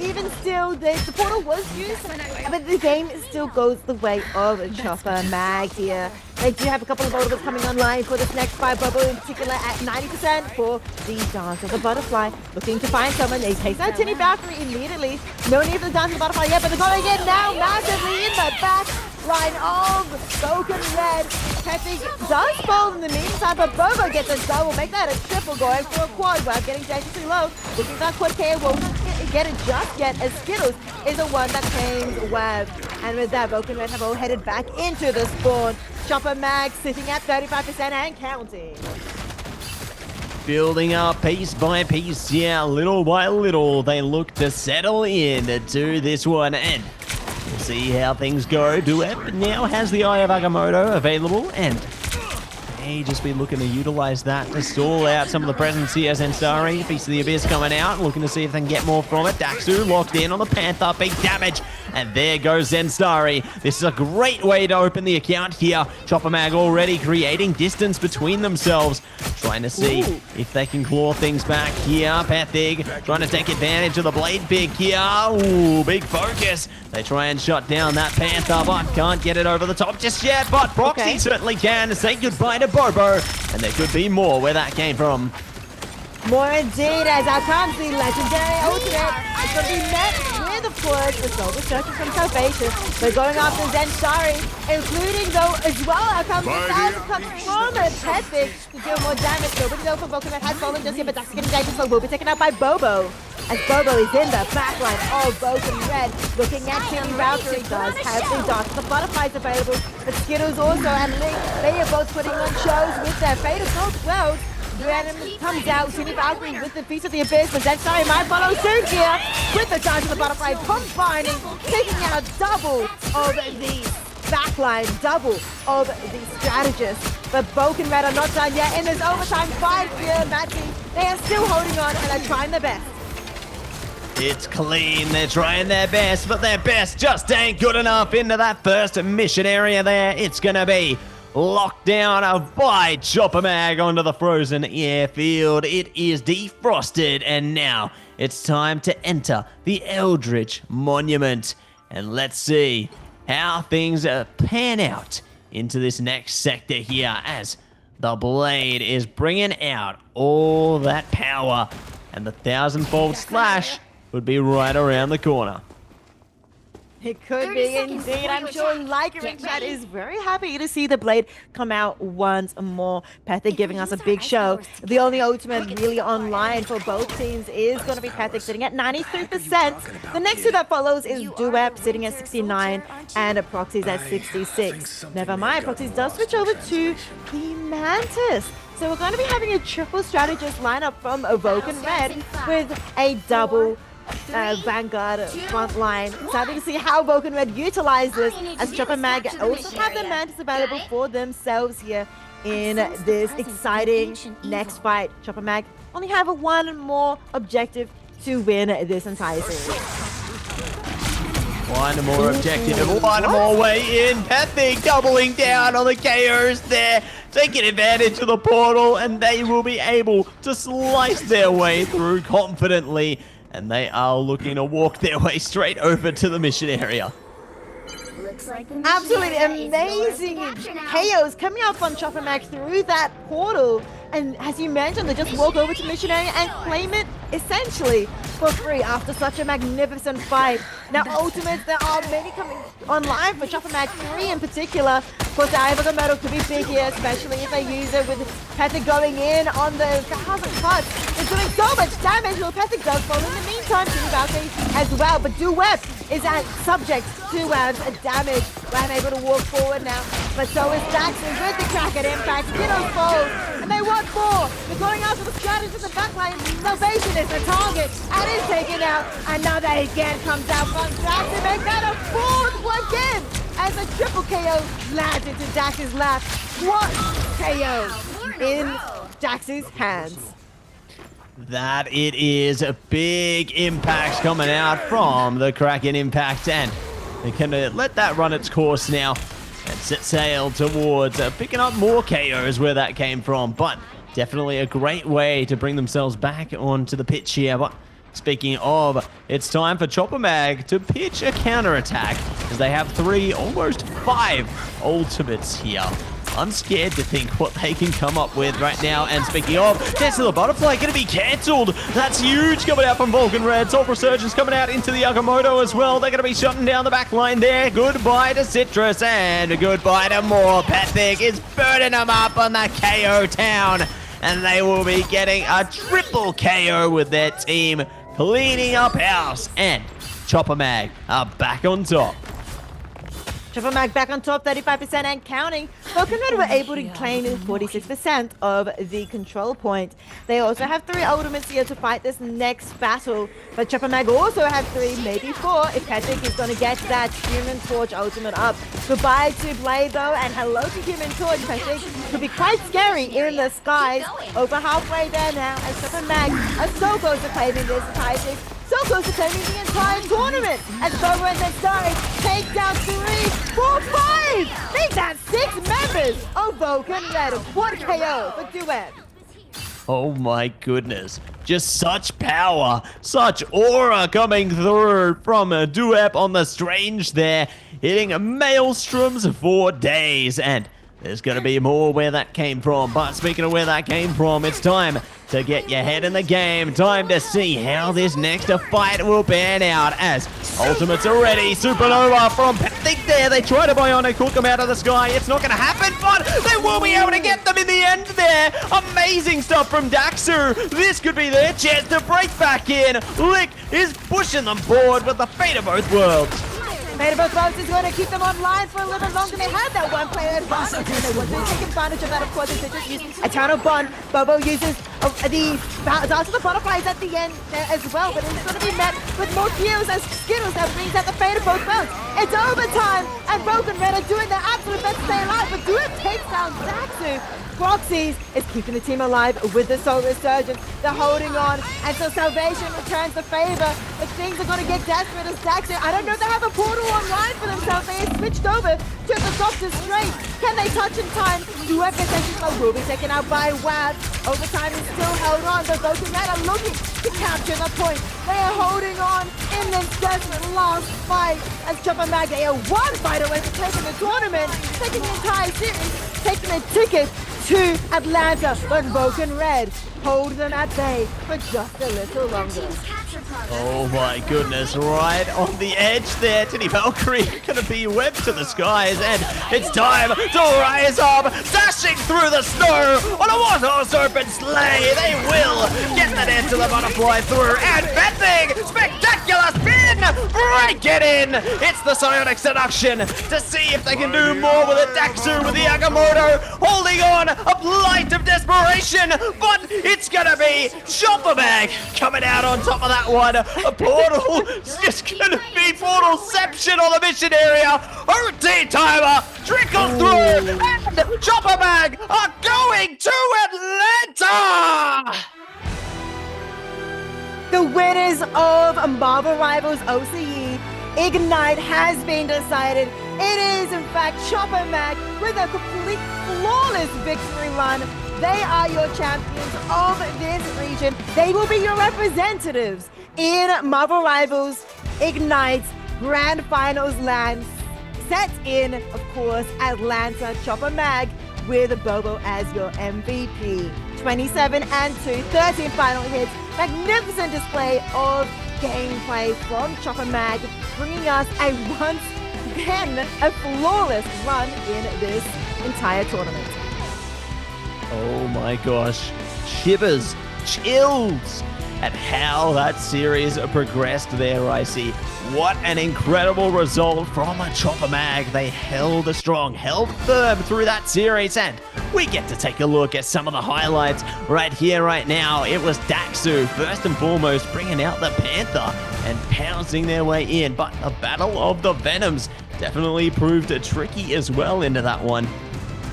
even still, the portal was used, but the game still goes the way of ChopperMag here. They do have a couple of ultimates coming online for this next fight, Bubble in particular at 90% for the Dance of the Butterfly. Looking to find someone. They take out Tinny Valkyrie immediately. No need for the Dance of the Butterfly yet, but they're going in now massively in the back line of Vulcan Red. Pethig does fall in the meantime, but Bobo gets a double. Make that a triple, going for a quad. Web getting dangerously low. Looking for that quad KO. Won't get it just yet, as Skittles is the one that claims Web. And with that, Vulcan Red have all headed back into the spawn. ChopperMag sitting at 35% and counting. Building up piece by piece, yeah, little by little, they look to settle in to this one, and we'll see how things go. Duep now has the Eye of Agamotto available, and may just be looking to utilize that to stall out some of the presence here. Zensari, Feast of the Abyss coming out, looking to see if they can get more from it. Daxu locked in on the Panther, big damage. And there goes Zensari. This is a great way to open the account here. ChopperMag already creating distance between themselves. Trying to see if they can claw things back here. Pethig trying to take advantage of the blade pick here. Ooh, big focus. They try and shut down that Panther, but can't get it over the top just yet. But Proxy certainly can. Say goodbye to Bobo. And there could be more where that came from. More indeed, as out comes the legendary ultimate. It's going to be met with, of course, the Soul Destruction from Salvation. They're going after Zensari, including, though, as well, out comes the Thousand Cups from Pethig to deal more damage. Nobody, though, from Vulcan has fallen just yet, but that's getting dangerous, so will be taken out by Bobo. As Bobo is in the backline of Vulcan Red, looking at Tinny Valkyrie, does have the Dance of the Butterflies available, but Skittles also and Link, they are both putting on shows with their Fate of North World. The enemy comes out, Tinny Valkyrie with the Feast of the Abyss, but Zensari might follow suit here with the Dance of the Butterfly combining, taking out double of the backline, double of the strategists. But Vulcan Red are not done yet in this overtime fight here, Matty. They are still holding on and are trying their best. It's clean, they're trying their best, but their best just ain't good enough into that first mission area there. It's gonna be locked down by ChopperMag onto the frozen airfield. It is defrosted, and now it's time to enter the Eldritch Monument. And let's see how things pan out into this next sector here as the blade is bringing out all that power, and the 1000-fold slash would be right around the corner. It could be indeed. I'm sure Lycra Chat is very happy to see the blade come out once more. Pethig giving us a big show. The only ultimate really online for both teams is going to be Pethig sitting at 93%. The next two that follows is Duep sitting at 69 and Proxy's at 66. Never mind, Proxy's does switch over to the Mantis. So we're going to be having a triple strategist lineup from Vulcan Red with a double Vanguard front line. Excited to see how Vulcan Red utilize this, as ChopperMag also have the Mantis available for themselves here in this exciting next fight. ChopperMag only have one more objective to win this entire series. One more objective, one more way in. Pethig doubling down on the KOs there. taking advantage of the portal, and they will be able to slice their way through confidently. And they are looking to walk their way straight over to the mission area. Absolutely amazing KOs coming up on ChopperMag through that portal. And as you mentioned, they just walk over to mission area and claim it essentially for free after such a magnificent fight. Now, ultimates, there are many coming online for ChopperMag 3 in particular. Of course, the Ivory Metal could be big here, especially if they use it with Pethic going in on the 1,000 cuts. It's doing so much damage. Well, Pethic does fall in the meantime to Valkyrie as well. But Duweb is subject to damage. I'm able to walk forward now. But so is Daxon with the Kraken impact. Ditto falls. And they want more. They're going after the strategy in the backline. Salvation is the target. And is taken out. Another again comes out from Daxon. Make that a fourth again. As a triple KO lands into Dax's lap. What KO in Dax's hands. That it is a big impact coming out from the Kraken impact, and they're gonna let that run its course now and set sail towards picking up more KOs where that came from. But definitely a great way to bring themselves back onto the pitch here. But speaking of, it's time for ChopperMag to pitch a counterattack, as they have 3, almost 5 ultimates here. I'm scared to think what they can come up with right now. And speaking of, Dance of the Butterfly going to be cancelled. That's huge coming out from Vulcan Red. Soul Resurgence coming out into the Agamotto as well. They're going to be shutting down the back line there. Goodbye to Citrus and goodbye to more. Pethic is burning them up on the KO town. And they will be getting a triple KO with their team cleaning up house. And ChopperMag are back on top. ChopperMag back on top, 35% and counting. Vulcan Red were able to claim 46% of the control point. They also have 3 ultimates here to fight this next battle. But ChopperMag also have 3, maybe 4, if Pethic is going to get that Human Torch ultimate up. Goodbye to Blade though, and hello to Human Torch. Pethic could be quite scary in the skies. Over halfway there now, as ChopperMag are so close to claiming this title. So close to claiming the entire tournament. As Bobo and Zestari take down 3, 4, 5. Make that 6 members of Vulcan Red. 1 KO for Duet. Oh my goodness. Just such power, such aura coming through from Duep on the Strange there, hitting maelstroms for days. And there's going to be more where that came from. But speaking of where that came from, it's time to get your head in the game. Time to see how this next fight will pan out, as ultimates are ready. Supernova from Pethic there. They try to bionic hook them out of the sky. It's not going to happen, but they will be able to get them in the end there. Amazing stuff from Daxu. This could be their chance to break back in. Lick is pushing them forward with the fate of both worlds. Fate of both worlds is going to keep them online for a little bit longer. They had that one player advantage, and they want to take advantage of that, of course, as they just use Eternal Bond. Bobo uses the Dance of the Butterflies at the end there as well, but it's going to be met with more kills as Skittles that brings out the fate of both worlds. It's overtime, and Vulcan Red are doing their absolute best to stay alive, but do it takes down Daxu. Proxies is keeping the team alive with the Soul Resurgence. They're holding on, and so Salvation returns the favor. But things are going to get desperate as Daxu. I don't know if they have a portal online for themselves. They have switched over to the Doctor Strange. Can they touch in time? The weapon session will be taken out by Wad. Overtime is still held on. The Vulcan Red are looking to capture the point. They are holding on in this desperate last fight. As ChopperMag, they are 1 fight away from taking the tournament, taking the entire series, taking a ticket to Atlanta, but Vulcan Red hold them at bay for just a little longer. Oh my goodness, right on the edge there. Titty Valkyrie gonna be webbed to the skies, and it's time to rise up, dashing through the snow on a water serpent sleigh. They will get that Dance of the Butterfly through, and Pethic, spectacular spin, break it in. It's the Psionic Seduction to see if they can do more with the Daxu, with the Agamotto, holding on, a blight of desperation, but it's gonna be ChopperMag coming out on top of that one. A portal, it's just gonna be Portalception on the mission area. OT timer trickles through, and ChopperMag are going to Atlanta. The winners of Marvel Rivals OCE Ignite has been decided. It is, in fact, ChopperMag with a complete flawless victory run. They are your champions of this region. They will be your representatives in Marvel Rivals Ignite's Grand Finals land, set in, of course, Atlanta. ChopperMag with Bobo as your MVP. 27-2, 13 final hits. Magnificent display of gameplay from ChopperMag, bringing us once again a flawless run in this entire tournament. Oh my gosh. Shivers, chills at how that series progressed there, Icy. What an incredible result from a ChopperMag. They held strong, held firm through that series, and we get to take a look at some of the highlights right here, right now. It was Daxu, first and foremost, bringing out the Panther and pouncing their way in, but the Battle of the Venoms definitely proved tricky as well into that one.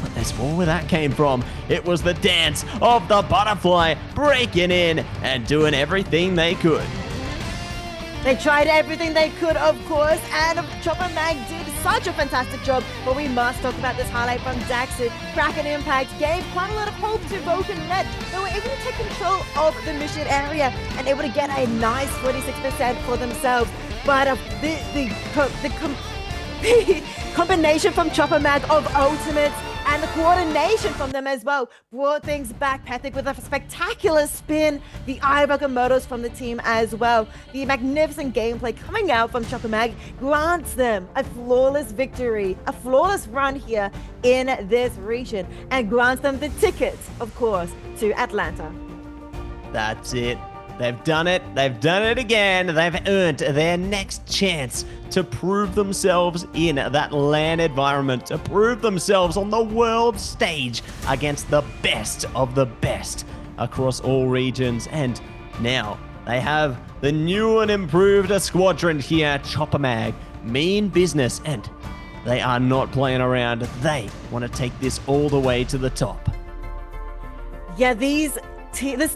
But there's more where that came from. It was the dance of the butterfly breaking in and doing everything they could. They tried everything they could, of course, and ChopperMag did such a fantastic job. But we must talk about this highlight from Daxu. Kraken Impact gave quite a lot of hope to Vulcan Red. They were able to take control of the mission area and able to get a nice 46% for themselves. But the combination from ChopperMag of ultimates and the coordination from them as well brought things back. Pethic with a spectacular spin. The Irogamotos from the team as well. The magnificent gameplay coming out from ChopperMag grants them a flawless victory, a flawless run here in this region, and grants them the ticket, of course, to Atlanta. That's it. They've done it. They've done it again. They've earned their next chance to prove themselves in that LAN environment, to prove themselves on the world stage against the best of the best across all regions. And now they have the new and improved squadron here, ChopperMag. Mean business, and they are not playing around. They want to take this all the way to the top. Yeah, this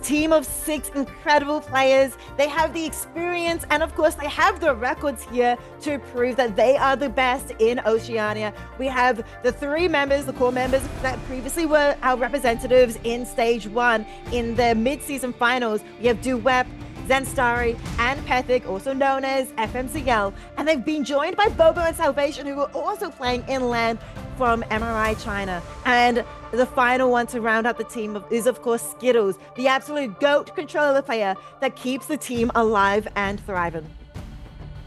team of 6 incredible players, they have the experience and of course they have the records here to prove that they are the best in Oceania. We have the 3 members, the core members that previously were our representatives in stage 1 in the mid-season finals. We have Duwep, Zenstari, and Pethic, also known as FMCL, and they've been joined by Bobo and Salvation, who are also playing in LAN from MRI China. And the final one to round out the team is, of course, Skittles, the absolute GOAT controller player that keeps the team alive and thriving.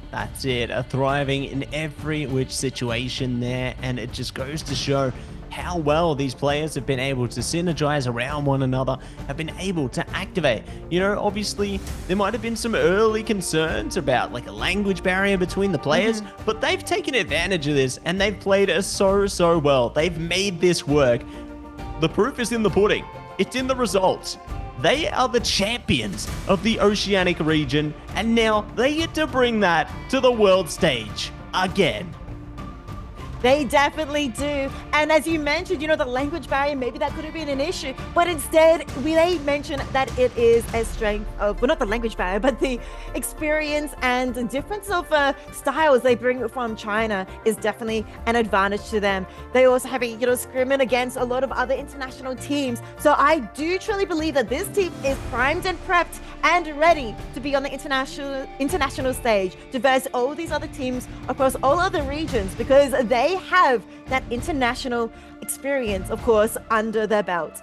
That's it, thriving in every which situation there, and it just goes to show how well these players have been able to synergize around one another, have been able to activate. You know, obviously, there might have been some early concerns about like a language barrier between the players, but they've taken advantage of this and they've played so well. They've made this work. The proof is in the pudding. It's in the results. They are the champions of the Oceanic region, and now they get to bring that to the world stage again. They definitely do. And as you mentioned, you know, the language barrier, maybe that could have been an issue. But instead, they mentioned that it is a strength of, well, not the language barrier, but the experience and the difference of styles they bring from China is definitely an advantage to them. They also have a, you know, scrimming against a lot of other international teams. So I do truly believe that this team is primed and prepped and ready to be on the international stage to verse all these other teams across all other regions, because they have that international experience, of course, under their belt.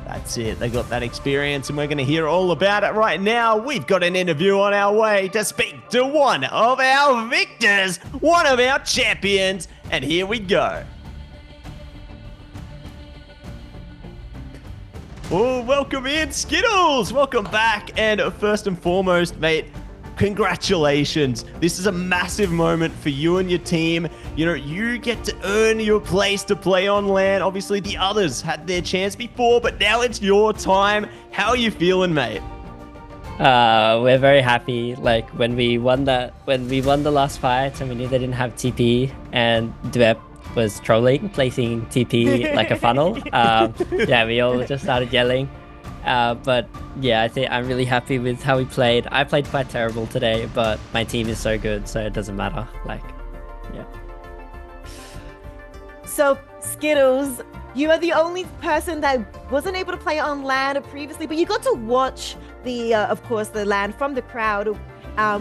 That's it. They got that experience, and we're going to hear all about it right now. We've got an interview on our way to speak to one of our victors, one of our champions, and here we go. Oh, welcome in, Skittles. Welcome back. And first and foremost, mate, congratulations. This is a massive moment for you and your team. You know, you get to earn your place to play on LAN. Obviously, the others had their chance before, but now it's your time. How are you feeling, mate? We're very happy. Like when we won the last fight and we knew they didn't have TP and Dweb was trolling, placing TP like a funnel. Yeah, we all just started yelling. But yeah, I think I'm really happy with how we played. I played quite terrible today, but my team is so good, so it doesn't matter. Like, yeah. So, Skittles, you are the only person that wasn't able to play on LAN previously, but you got to watch of course, the LAN from the crowd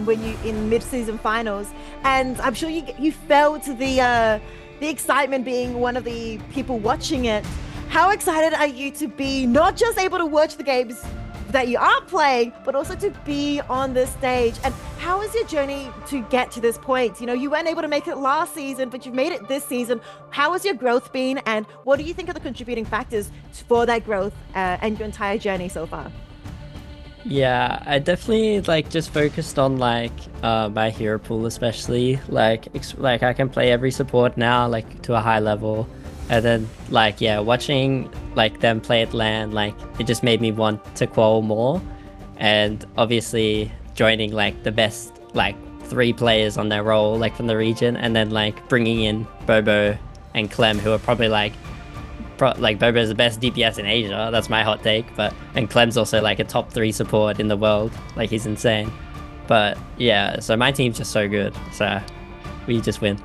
when you in mid-season finals, and I'm sure you felt the excitement being one of the people watching it. How excited are you to be not just able to watch the games that you are playing, but also to be on this stage? And how is your journey to get to this point? You know, you weren't able to make it last season, but you've made it this season. How has your growth been, and what do you think are the contributing factors for that growth and your entire journey so far? Yeah, I definitely like just focused on like my hero pool, especially like I can play every support now like to a high level, and then like yeah, watching like them play at LAN, like it just made me want to qual more, and obviously joining like the best like 3 players on their role like from the region, and then like bringing in Bobo and Clem, who are probably like Bobo is the best DPS in Asia. That's my hot take. And Clem's also like a top 3 support in the world. Like he's insane. But yeah, so my team's just so good. So we just win.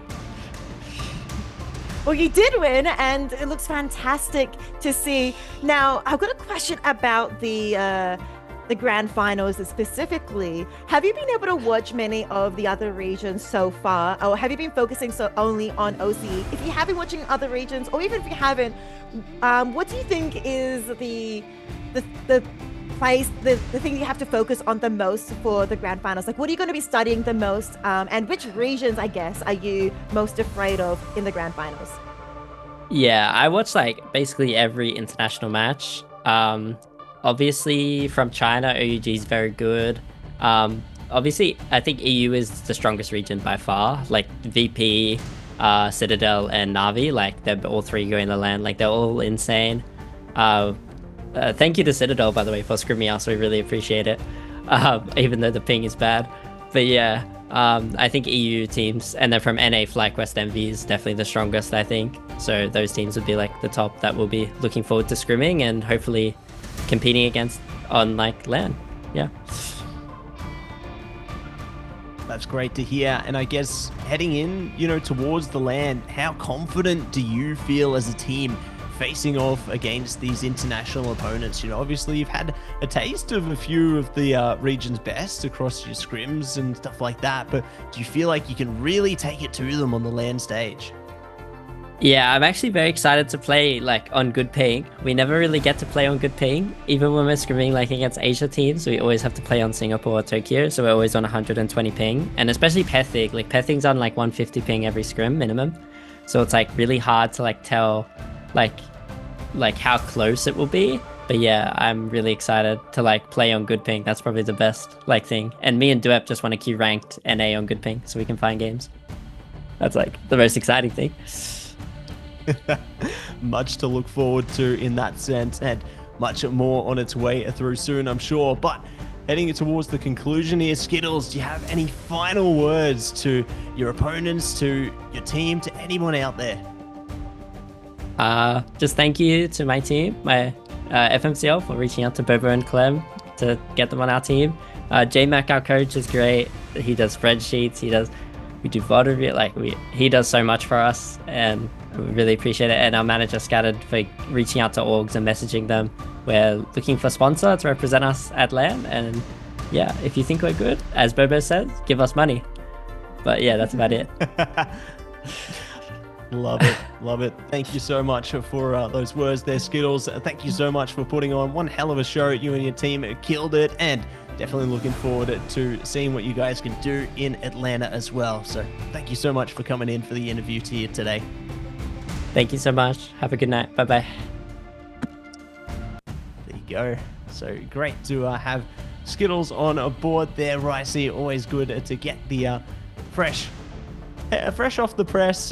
Well, you did win, and it looks fantastic to see. Now, I've got a question about the grand finals specifically. Have you been able to watch many of the other regions so far, or have you been focusing only on OCE? If you have been watching other regions, or even if you haven't, what do you think is the place, the thing you have to focus on the most for the grand finals? Like, what are you going to be studying the most, and which regions, I guess, are you most afraid of in the grand finals? Yeah, I watch like basically every international match. Obviously from China, OUG is very good. Obviously, I think EU is the strongest region by far. Like VP, Citadel, and Na'Vi, like they're all 3 going to LAN. Like they're all insane. Thank you to Citadel, by the way, for screwing me out. So we really appreciate it. Even though the ping is bad. But yeah, I think EU teams, and then from NA, FlyQuest, MV is definitely the strongest, I think. So those teams would be like the top that we'll be looking forward to scrimming and hopefully competing against on like LAN. Yeah. That's great to hear. And I guess heading in, you know, towards the LAN, how confident do you feel as a team facing off against these international opponents? You know, obviously you've had a taste of a few of the region's best across your scrims and stuff like that, but do you feel like you can really take it to them on the LAN stage? Yeah, I'm actually very excited to play like on good ping. We never really get to play on good ping. Even when we're scrimming like against Asia teams, we always have to play on Singapore or Tokyo, so we're always on 120 ping. And especially Pethig, like Pethig's on like 150 ping every scrim minimum. So it's like really hard to like tell like how close it will be. But yeah, I'm really excited to like play on good ping. That's probably the best like thing. And me and Duep just want to queue ranked NA on good ping so we can find games. That's like the most exciting thing. Much to look forward to in that sense, and much more on its way through soon, I'm sure. But heading towards the conclusion here, Skittles, do you have any final words to your opponents, to your team, to anyone out there? Just thank you to my team, my FMCL, for reaching out to Bobo and Clem to get them on our team. JMac, our coach, is great. He does spreadsheets. We do VOD review. Like he does so much for us, and we really appreciate it. And our manager Scattered for reaching out to orgs and messaging them. We're looking for sponsor to represent us at LAN, and yeah, if you think we're good, as Bobo says, give us money. But yeah, that's about it. Love it. Love it. Thank you so much for those words there, Skittles. Thank you so much for putting on one hell of a show. You and your team killed it, and definitely looking forward to seeing what you guys can do in Atlanta as well. So thank you so much for coming in for the interview here today. Thank you so much. Have a good night. Bye-bye. There you go. So great to have Skittles on board there, Ricey. Always good to get the fresh off the press